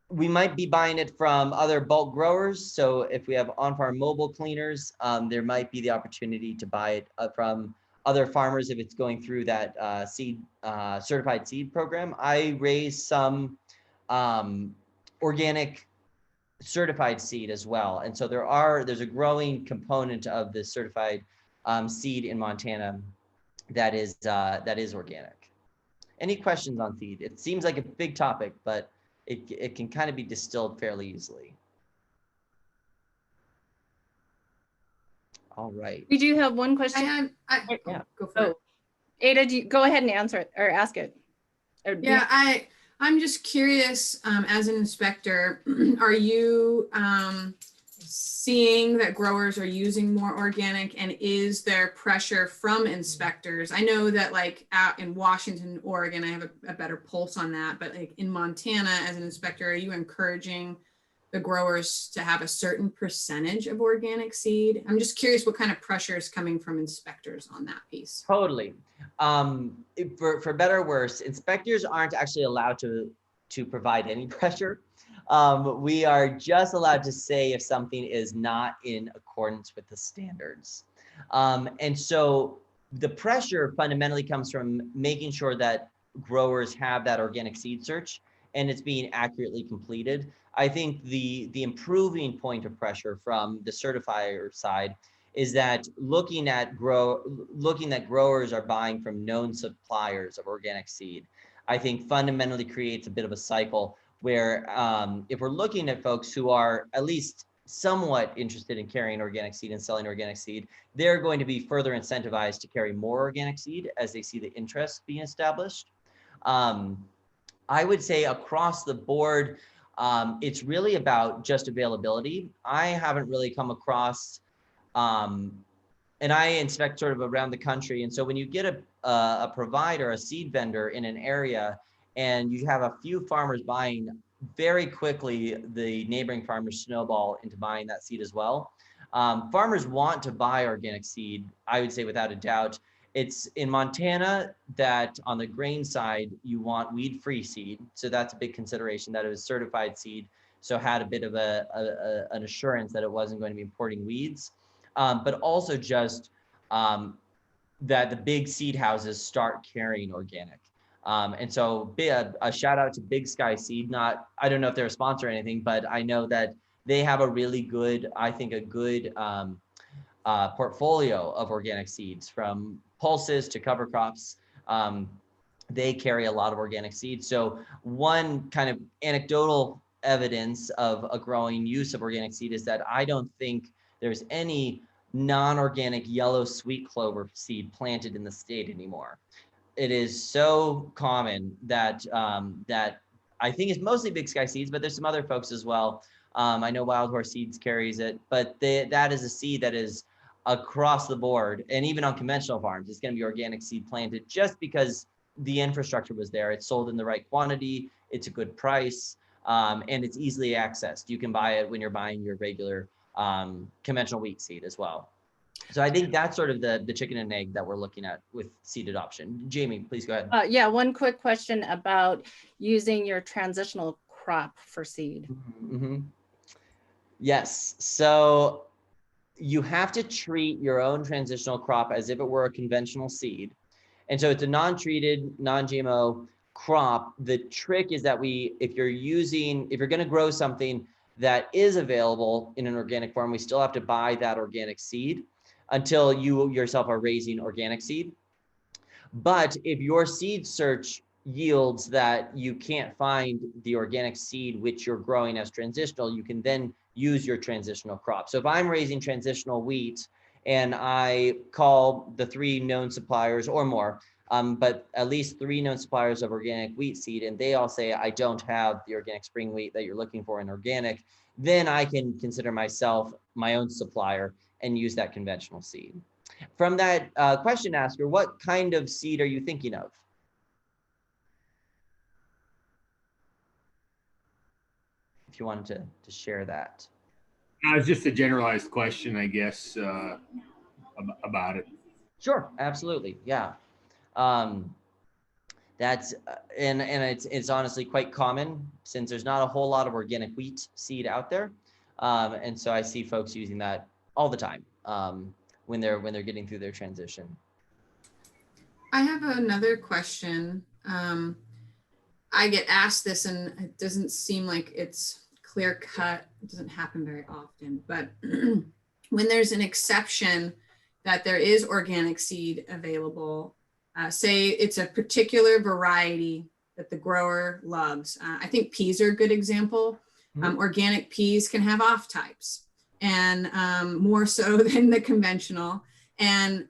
We might be buying it from other bulk growers. So if we have on-farm mobile cleaners, there might be the opportunity to buy it from other farmers if it's going through that certified seed program. I raised some organic certified seed as well. And so there's a growing component of the certified seed in Montana that is organic. Any questions on seed? It seems like a big topic, but it can kind of be distilled fairly easily. All right. We do have one question. Yeah, go for it. Ada, go ahead and answer it or ask it. Yeah, I'm just curious, as an inspector, are you seeing that growers are using more organic, and is there pressure from inspectors? I know that like out in Washington, Oregon, I have a better pulse on that, but like in Montana as an inspector, are you encouraging the growers to have a certain percentage of organic seed? I'm just curious what kind of pressure is coming from inspectors on that piece. Totally. For better or worse, inspectors aren't actually allowed to provide any pressure. We are just allowed to say if something is not in accordance with the standards. And so the pressure fundamentally comes from making sure that growers have that organic seed search and it's being accurately completed. I think the improving point of pressure from the certifier side is that looking that growers are buying from known suppliers of organic seed, I think fundamentally creates a bit of a cycle where if we're looking at folks who are at least somewhat interested in carrying organic seed and selling organic seed, they're going to be further incentivized to carry more organic seed as they see the interest being established. I would say across the board, it's really about just availability. I haven't really come across, and I inspect sort of around the country. And so when you get a provider, a seed vendor in an area, and you have a few farmers buying, very quickly the neighboring farmers snowball into buying that seed as well. Farmers want to buy organic seed, I would say without a doubt. It's in Montana that on the grain side, you want weed-free seed. So that's a big consideration, that it was certified seed. So had a bit of an assurance that it wasn't going to be importing weeds, but also just that the big seed houses start carrying organic. And so a shout out to Big Sky Seed. I don't know if they're a sponsor or anything, but I know that they have a really good, I think a good portfolio of organic seeds, from pulses to cover crops. They carry a lot of organic seeds. So one kind of anecdotal evidence of a growing use of organic seed is that I don't think there's any non-organic yellow sweet clover seed planted in the state anymore. It is so common that that I think it's mostly Big Sky Seeds, but there's some other folks as well. I know Wild Horse Seeds carries it, but that is a seed that is across the board, and even on conventional farms, it's going to be organic seed planted just because the infrastructure was there. It's sold in the right quantity, it's a good price, and it's easily accessed. You can buy it when you're buying your regular conventional wheat seed as well. So I think that's sort of the chicken and egg that we're looking at with seed adoption. Jamie, please go ahead. Yeah, one quick question about using your transitional crop for seed. Mm-hmm. Yes, so you have to treat your own transitional crop as if it were a conventional seed. And so it's a non-treated, non-GMO crop. The trick is that if you're going to grow something that is available in an organic form, we still have to buy that organic seed until you yourself are raising organic seed. But if your seed search yields that you can't find the organic seed which you're growing as transitional, you can then use your transitional crop. So if I'm raising transitional wheat and I call the 3 known suppliers or more, but at least 3 known suppliers of organic wheat seed, and they all say, I don't have the organic spring wheat that you're looking for in organic, then I can consider myself my own supplier and use that conventional seed. From that question asker, what kind of seed are you thinking of? If you wanted to share that. It's just a generalized question, I guess, about it. Sure, absolutely, yeah. That's and it's honestly quite common since there's not a whole lot of organic wheat seed out there, and so I see folks using that all the time when they're getting through their transition. I have another question. I get asked this and it doesn't seem like it's clear cut. It doesn't happen very often, but when there's an exception that there is organic seed available, say it's a particular variety that the grower loves. I think peas are a good example. Organic peas can have off types, and more so than the conventional. And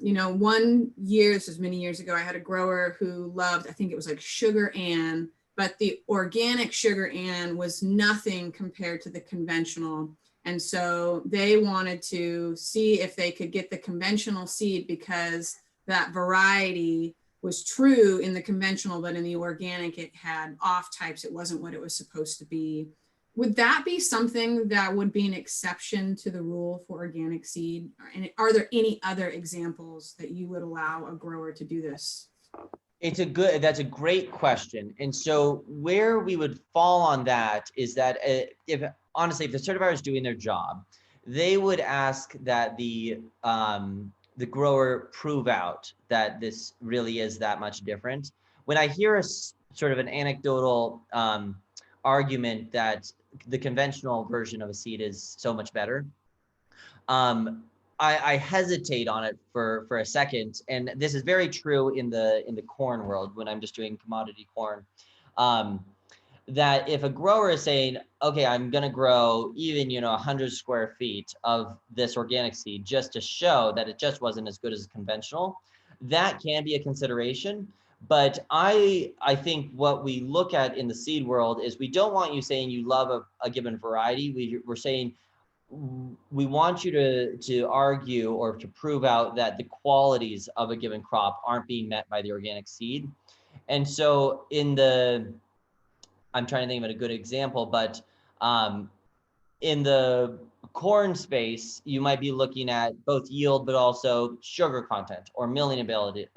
you know, one year, this was many years ago, I had a grower who loved, I think it was like Sugar Ann, but the organic Sugar Ann was nothing compared to the conventional. And so they wanted to see if they could get the conventional seed because that variety was true in the conventional, but in the organic, it had off types. It wasn't what it was supposed to be. Would that be something that would be an exception to the rule for organic seed? And are there any other examples that you would allow a grower to do this? That's a great question. And so where we would fall on that is that if honestly, if the certifier is doing their job, they would ask that the grower prove out that this really is that much different. When I hear a sort of an anecdotal argument that the conventional version of a seed is so much better, I hesitate on it for a second, and this is very true in the corn world when I'm just doing commodity corn. That if a grower is saying, okay, I'm going to grow even 100 square feet of this organic seed just to show that it just wasn't as good as conventional, that can be a consideration. But I think what we look at in the seed world is we don't want you saying you love a given variety. We're saying we want you to argue or to prove out that the qualities of a given crop aren't being met by the organic seed. And so I'm trying to think of a good example, but in the corn space, you might be looking at both yield, but also sugar content or milling ability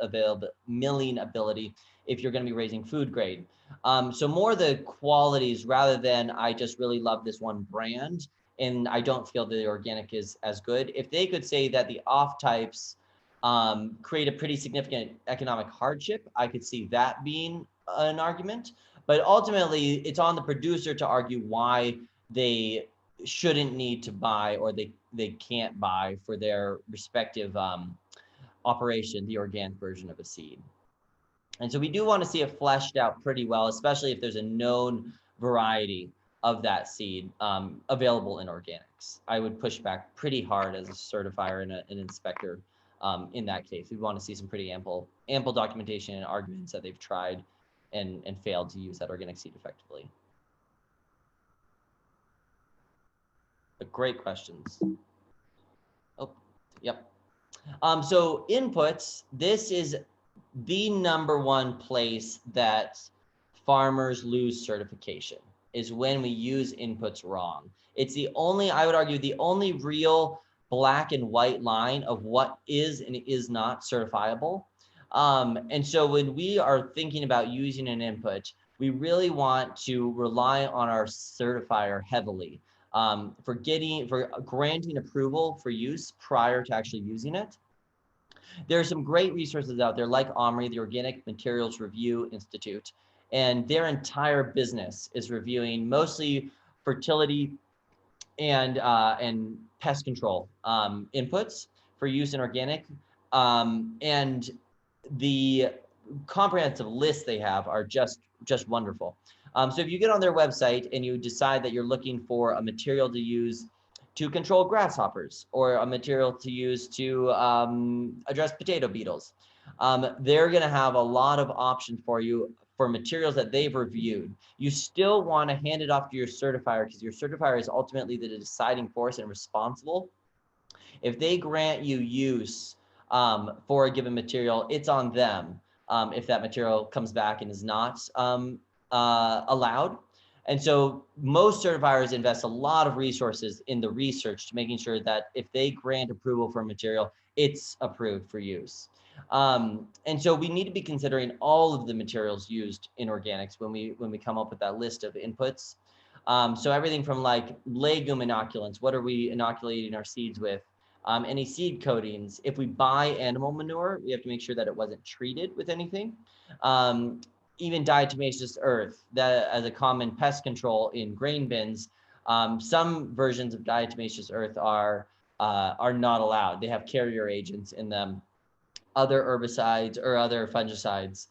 if you're going to be raising food grade. So more the qualities rather than I just really love this one brand and I don't feel that the organic is as good. If they could say that the off types create a pretty significant economic hardship, I could see that being an argument. But ultimately, it's on the producer to argue why they shouldn't need to buy or they can't buy for their respective operation, the organic version of a seed. And so we do want to see it fleshed out pretty well, especially if there's a known variety of that seed available in organics. I would push back pretty hard as a certifier and an inspector in that case. We want to see some pretty ample documentation and arguments that they've tried and failed to use that organic seed effectively. But great questions. Oh, yep. So inputs, this is the #1 place that farmers lose certification is when we use inputs wrong. It's the only, I would argue, the only real black and white line of what is and is not certifiable. And so when we are thinking about using an input, we really want to rely on our certifier heavily for granting approval for use prior to actually using it. There are some great resources out there like OMRI, the Organic Materials Review Institute, and their entire business is reviewing mostly fertility and pest control inputs for use in organic. And the comprehensive lists they have are just wonderful. So if you get on their website and you decide that you're looking for a material to use to control grasshoppers or a material to use to address potato beetles, they're going to have a lot of options for you for materials that they've reviewed. You still want to hand it off to your certifier because your certifier is ultimately the deciding force and responsible. If they grant you use for a given material, it's on them if that material comes back and is not allowed. And so most certifiers invest a lot of resources in the research to making sure that if they grant approval for a material, it's approved for use. And so we need to be considering all of the materials used in organics when we come up with that list of inputs. So everything from like legume inoculants, what are we inoculating our seeds with? Any seed coatings. If we buy animal manure, we have to make sure that it wasn't treated with anything. even diatomaceous earth that as a common pest control in grain bins. Some versions of diatomaceous earth are not allowed. They have carrier agents in them. Other herbicides or other fungicides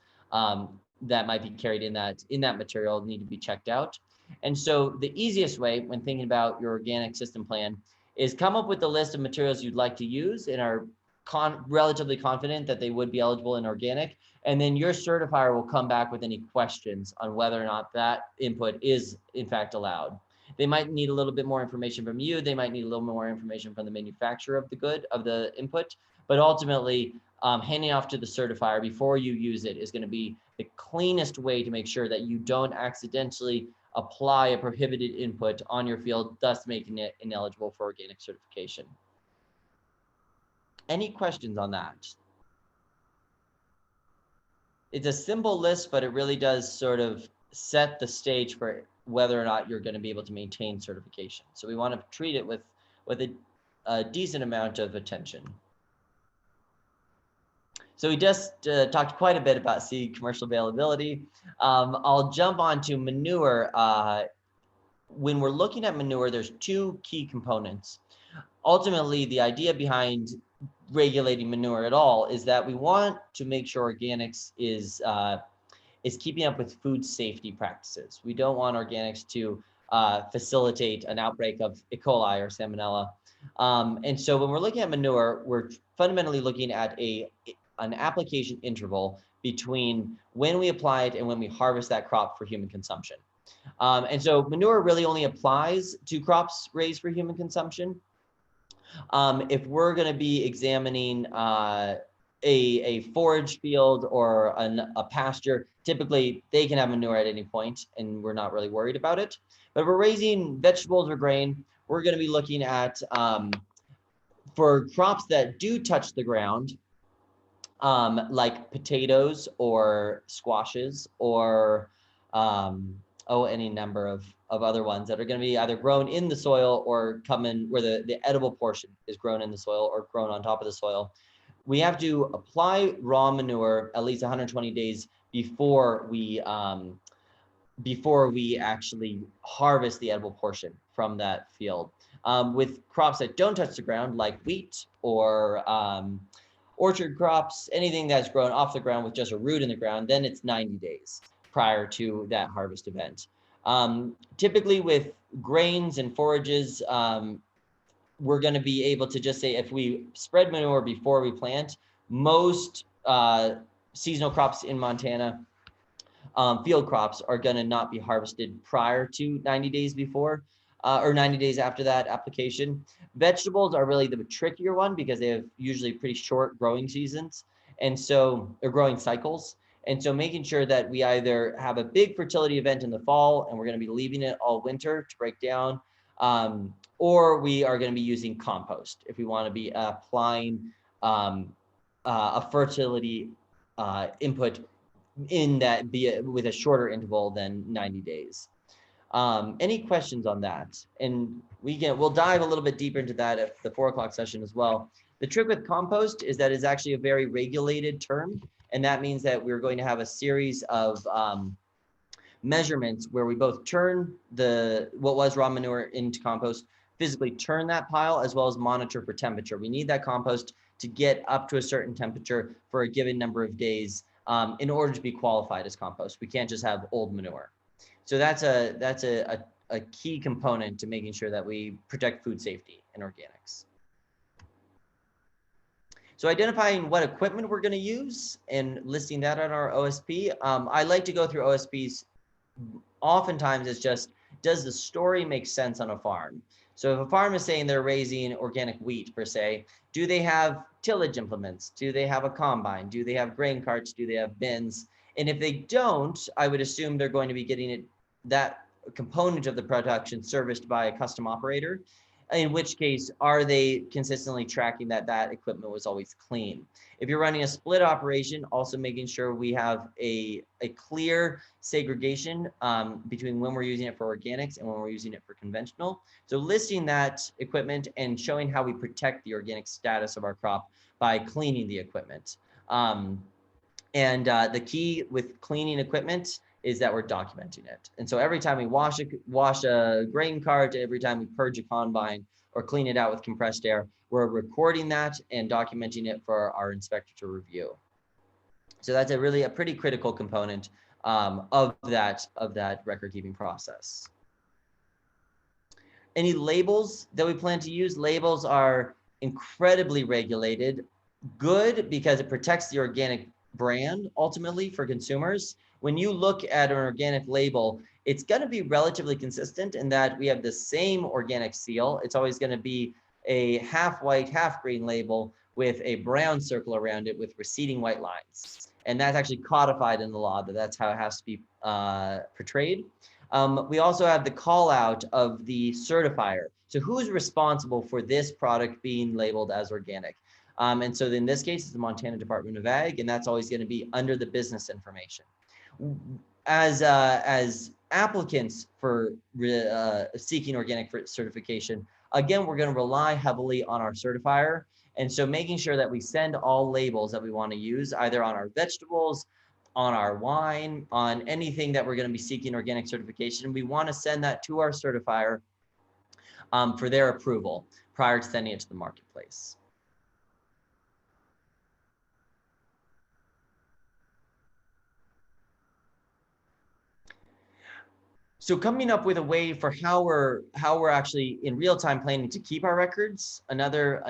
that might be carried in that material need to be checked out. And so the easiest way when thinking about your organic system plan is come up with a list of materials you'd like to use and are relatively confident that they would be eligible in organic. And then your certifier will come back with any questions on whether or not that input is in fact allowed. They might need a little bit more information from you. They might need a little more information from the manufacturer of the input, but ultimately handing off to the certifier before you use it is going to be the cleanest way to make sure that you don't accidentally apply a prohibited input on your field, thus making it ineligible for organic certification. Any questions on that? It's a simple list, but it really does sort of set the stage for whether or not you're going to be able to maintain certification. So we want to treat it with a decent amount of attention. So we just talked quite a bit about seed commercial availability. I'll jump on to manure. When we're looking at manure, there's two key components. Ultimately, the idea behind regulating manure at all is that we want to make sure organics is keeping up with food safety practices. We don't want organics to facilitate an outbreak of E. coli or Salmonella. And so when we're looking at manure, we're fundamentally looking at an application interval between when we apply it and when we harvest that crop for human consumption. And so manure really only applies to crops raised for human consumption. If we're going to be examining a forage field or a pasture, typically they can have manure at any point and we're not really worried about it. But if we're raising vegetables or grain, we're going to be looking at for crops that do touch the ground, like potatoes or squashes or any number of other ones that are going to be either grown in the soil or come in where the edible portion is grown in the soil or grown on top of the soil. We have to apply raw manure at least 120 days before we actually harvest the edible portion from that field. With crops that don't touch the ground, like wheat or orchard crops, anything that's grown off the ground with just a root in the ground, then it's 90 days prior to that harvest event. Typically with grains and forages, we're going to be able to just say if we spread manure before we plant, most seasonal crops in Montana, field crops, are going to not be harvested prior to 90 days before or 90 days after that application. Vegetables are really the trickier one because they have usually pretty short growing seasons, and so they're growing cycles. And so making sure that we either have a big fertility event in the fall and we're going to be leaving it all winter to break down, or we are going to be using compost if we want to be applying a fertility input in that with a shorter interval than 90 days. Any questions on that? And we'll dive a little bit deeper into that at the 4 o'clock session as well. The trick with compost is that it's actually a very regulated term. And that means that we're going to have a series of measurements where we both turn what was raw manure into compost, physically turn that pile, as well as monitor for temperature. We need that compost to get up to a certain temperature for a given number of days in order to be qualified as compost. We can't just have old manure. So that's a key component to making sure that we protect food safety in organics. So identifying what equipment we're going to use and listing that on our OSP. I like to go through OSPs oftentimes as just, does the story make sense on a farm? So if a farm is saying they're raising organic wheat per se, do they have tillage implements? Do they have a combine? Do they have grain carts? Do they have bins? And if they don't, I would assume they're going to be getting that component of the production serviced by a custom operator. In which case, are they consistently tracking that equipment was always clean? If you're running a split operation, also making sure we have a clear segregation between when we're using it for organics and when we're using it for conventional. So listing that equipment and showing how we protect the organic status of our crop by cleaning the equipment. And the key with cleaning equipment is that we're documenting it. And so every time we wash a grain cart, every time we purge a combine or clean it out with compressed air, we're recording that and documenting it for our inspector to review. So that's a pretty critical component of that record keeping process. Any labels that we plan to use? Labels are incredibly regulated. Good because it protects the organic brand ultimately for consumers. When you look at an organic label, it's going to be relatively consistent in that we have the same organic seal. It's always going to be a half white, half green label with a brown circle around it with receding white lines. And that's actually codified in the law that that's how it has to be portrayed. We also have the call out of the certifier. So who's responsible for this product being labeled as organic? And so in this case, it's the Montana Department of Ag, and that's always going to be under the business information. As applicants for seeking organic certification, again, we're going to rely heavily on our certifier. And so making sure that we send all labels that we want to use either on our vegetables, on our wine, on anything that we're going to be seeking organic certification, we want to send that to our certifier for their approval prior to sending it to the marketplace. So coming up with a way for how we're actually in real time planning to keep our records, another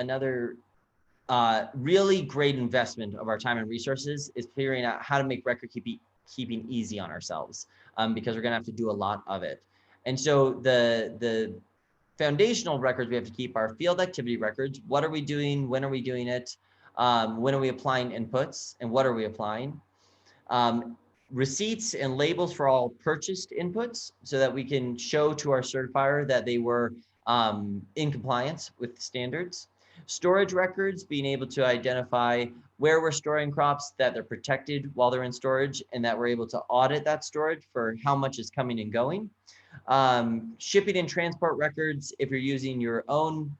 really great investment of our time and resources is figuring out how to make record keeping easy on ourselves, because we're going to have to do a lot of it. And so the foundational records we have to keep are field activity records. What are we doing? When are we doing it? When are we applying inputs? And what are we applying? Receipts and labels for all purchased inputs so that we can show to our certifier that they were in compliance with the standards. Storage records, being able to identify where we're storing crops, that they're protected while they're in storage, and that we're able to audit that storage for how much is coming and going. Shipping and transport records, if you're using your own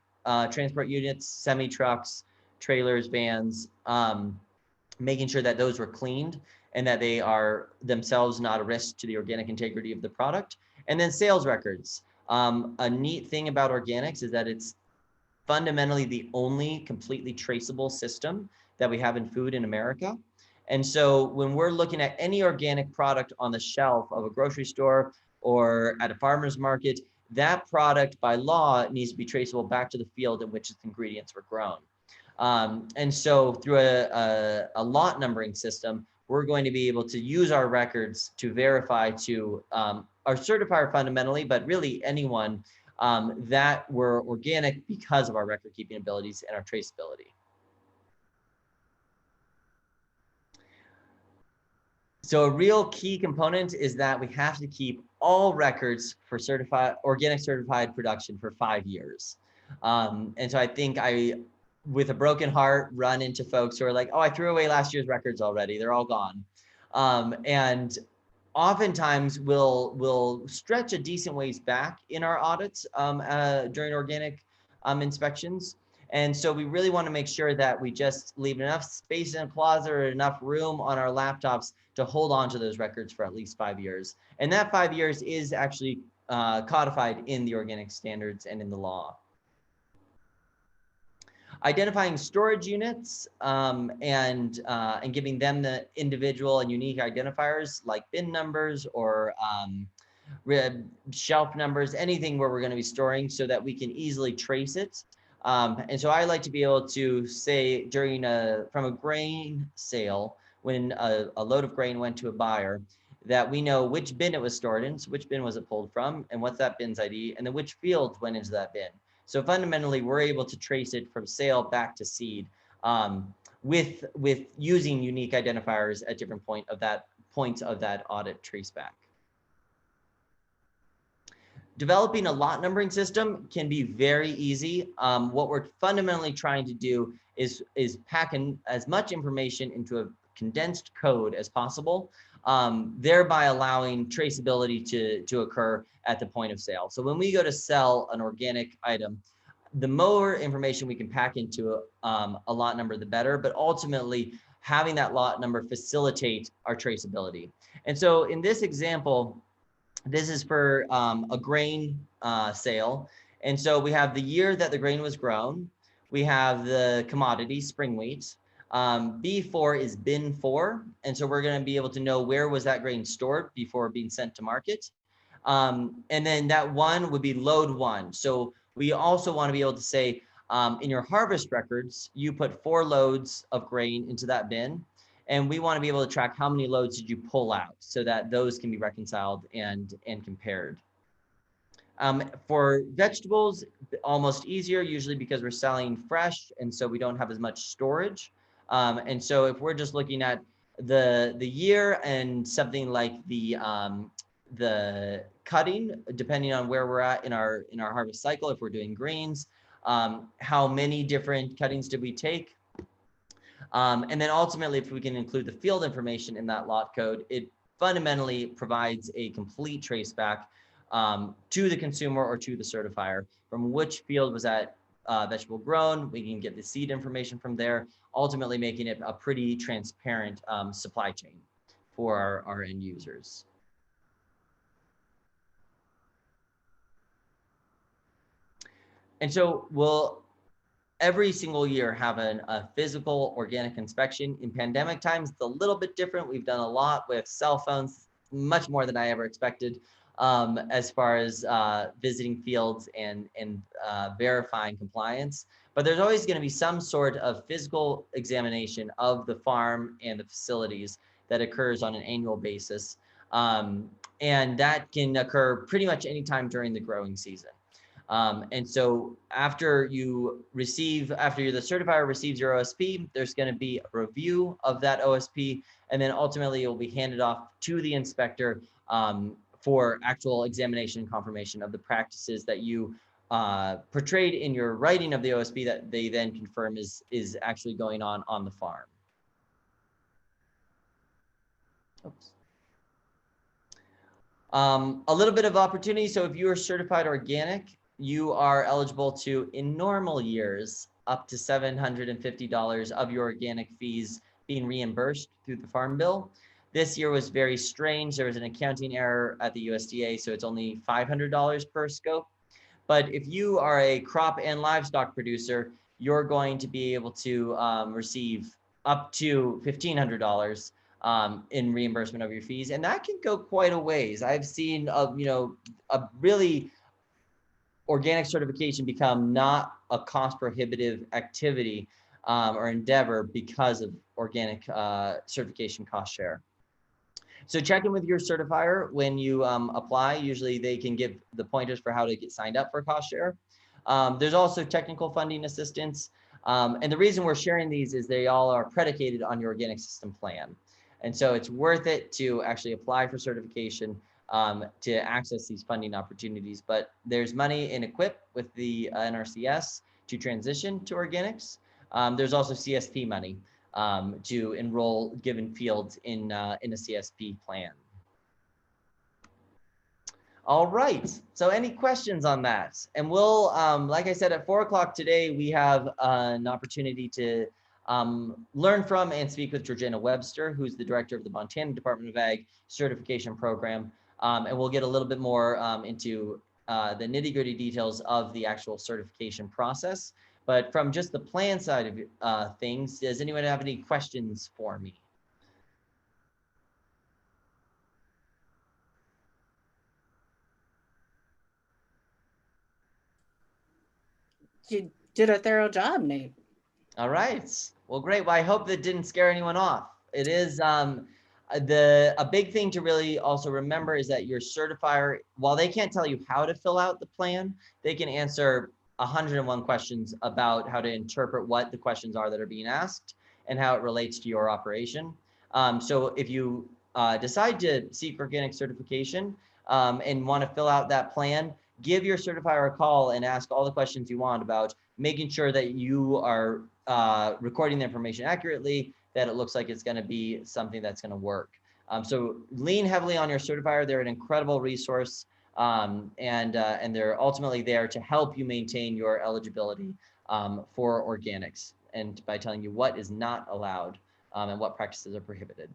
transport units, semi-trucks, trailers, vans, making sure that those were cleaned and that they are themselves not a risk to the organic integrity of the product. And then sales records. A neat thing about organics is that it's fundamentally the only completely traceable system that we have in food in America. And so when we're looking at any organic product on the shelf of a grocery store or at a farmer's market, that product by law needs to be traceable back to the field in which its ingredients were grown. And so through a lot numbering system, we're going to be able to use our records to verify to our certifier fundamentally, but really anyone that were organic because of our record keeping abilities and our traceability. So a real key component is that we have to keep all records for organic certified production for 5 years. And so I think with a broken heart, run into folks who are like, oh, I threw away last year's records already. They're all gone. And oftentimes we'll stretch a decent ways back in our audits during organic inspections. And so we really want to make sure that we just leave enough space in a closet or enough room on our laptops to hold on to those records for at least 5 years. And that 5 years is actually codified in the organic standards and in the law. Identifying storage units and giving them the individual and unique identifiers like bin numbers or shelf numbers, anything where we're going to be storing so that we can easily trace it. And so I like to be able to say from a grain sale, when a load of grain went to a buyer, that we know which bin it was stored in, so which bin was it pulled from, and what's that bin's ID, and then which field went into that bin. So fundamentally, we're able to trace it from sale back to seed with using unique identifiers at different points of that audit traceback. Developing a lot numbering system can be very easy. What we're fundamentally trying to do is pack in as much information into a condensed code as possible, thereby allowing traceability to occur at the point of sale. So when we go to sell an organic item, the more information we can pack into a lot number, the better. But ultimately, having that lot number facilitate our traceability. And so in this example, this is for a grain sale. And so we have the year that the grain was grown. We have the commodity, spring wheat. B4 is bin 4. And so we're going to be able to know where was that grain stored before being sent to market. And then that 1 would be load 1. So we also want to be able to say, in your harvest records, you put 4 loads of grain into that bin. And we want to be able to track how many loads did you pull out so that those can be reconciled and compared. For vegetables, almost easier, usually because we're selling fresh, and so we don't have as much storage. And so if we're just looking at the year and something like the cutting, depending on where we're at in our harvest cycle, if we're doing greens, how many different cuttings did we take? And then ultimately, if we can include the field information in that lot code, it fundamentally provides a complete trace back to the consumer or to the certifier from which field was that vegetable grown. We can get the seed information from there, ultimately making it a pretty transparent supply chain for our end users. And so we'll every single year have a physical organic inspection. In pandemic times, it's a little bit different. We've done a lot with cell phones, much more than I ever expected, as far as visiting fields and verifying compliance. But there's always going to be some sort of physical examination of the farm and the facilities that occurs on an annual basis. And that can occur pretty much anytime during the growing season. And so after the certifier receives your OSP, there's going to be a review of that OSP, and then ultimately it will be handed off to the inspector for actual examination and confirmation of the practices that you portrayed in your writing of the OSP that they then confirm is actually going on the farm. Oops. A little bit of opportunity. So if you are certified organic, you are eligible to, in normal years, up to $750 of your organic fees being reimbursed through the Farm Bill. This year was very strange. There was an accounting error at the USDA, so it's only $500 per scope. But if you are a crop and livestock producer, you're going to be able to receive up to $1,500 in reimbursement of your fees, and that can go quite a ways. I've seen a really organic certification become not a cost prohibitive activity or endeavor because of organic certification cost share. So check in with your certifier when you apply. Usually they can give the pointers for how to get signed up for cost share. There's also technical funding assistance. And the reason we're sharing these is they all are predicated on your organic system plan. And so it's worth it to actually apply for certification to access these funding opportunities. But there's money in EQIP with the NRCS to transition to organics. There's also CSP money to enroll given fields in a CSP plan. All right, so any questions on that? And we'll, like I said, at 4 o'clock today, we have an opportunity to learn from and speak with Georgina Webster, who's the director of the Montana Department of Ag certification program. And we'll get a little bit more into the nitty-gritty details of the actual certification process. But from just the plan side of things, does anyone have any questions for me? You did a thorough job, Nate. All right. Well, great. Well, I hope that didn't scare anyone off. It is a big thing to really also remember is that your certifier, while they can't tell you how to fill out the plan, they can answer 101 questions about how to interpret what the questions are that are being asked and how it relates to your operation. So if you decide to seek organic certification and want to fill out that plan, give your certifier a call and ask all the questions you want about making sure that you are recording the information accurately, that it looks like it's going to be something that's going to work. So lean heavily on your certifier. They're an incredible resource, and they're ultimately there to help you maintain your eligibility for organics and by telling you what is not allowed and what practices are prohibited.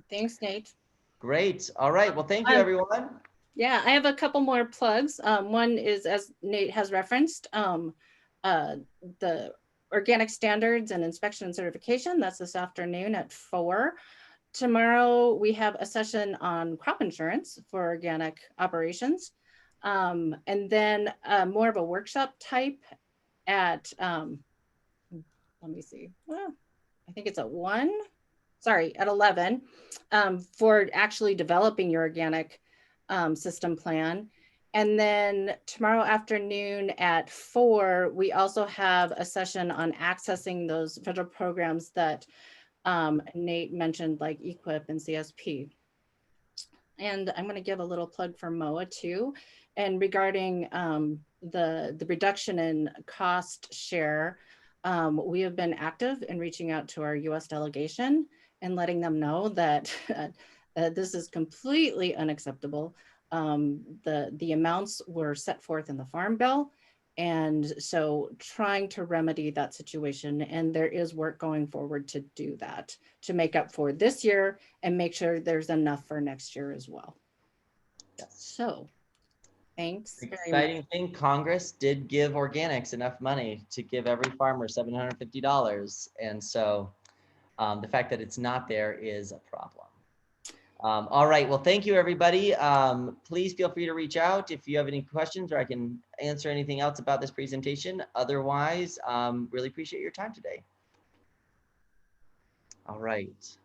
Thanks, Nate. Great. All right. Well, thank you, everyone. Yeah, I have a couple more plugs. One is, as Nate has referenced, the organic standards and inspection and certification. That's this afternoon at 4. Tomorrow, we have a session on crop insurance for organic operations. And then more of a workshop type at, let me see, well, I think it's at 1, sorry, at 11, for actually developing your organic system plan. And then tomorrow afternoon at 4, we also have a session on accessing those federal programs that Nate mentioned, like EQIP and CSP. And I'm going to give a little plug for MOA too. And regarding the reduction in cost share, we have been active in reaching out to our US delegation and letting them know that this is completely unacceptable. The amounts were set forth in the Farm Bill. And so trying to remedy that situation, and there is work going forward to do that, to make up for this year and make sure there's enough for next year as well. Yes. So thanks very much. Exciting thing, Congress did give organics enough money to give every farmer $750. And so the fact that it's not there is a problem. All right, well, thank you, everybody. Please feel free to reach out if you have any questions, or I can answer anything else about this presentation. Otherwise, really appreciate your time today. All right.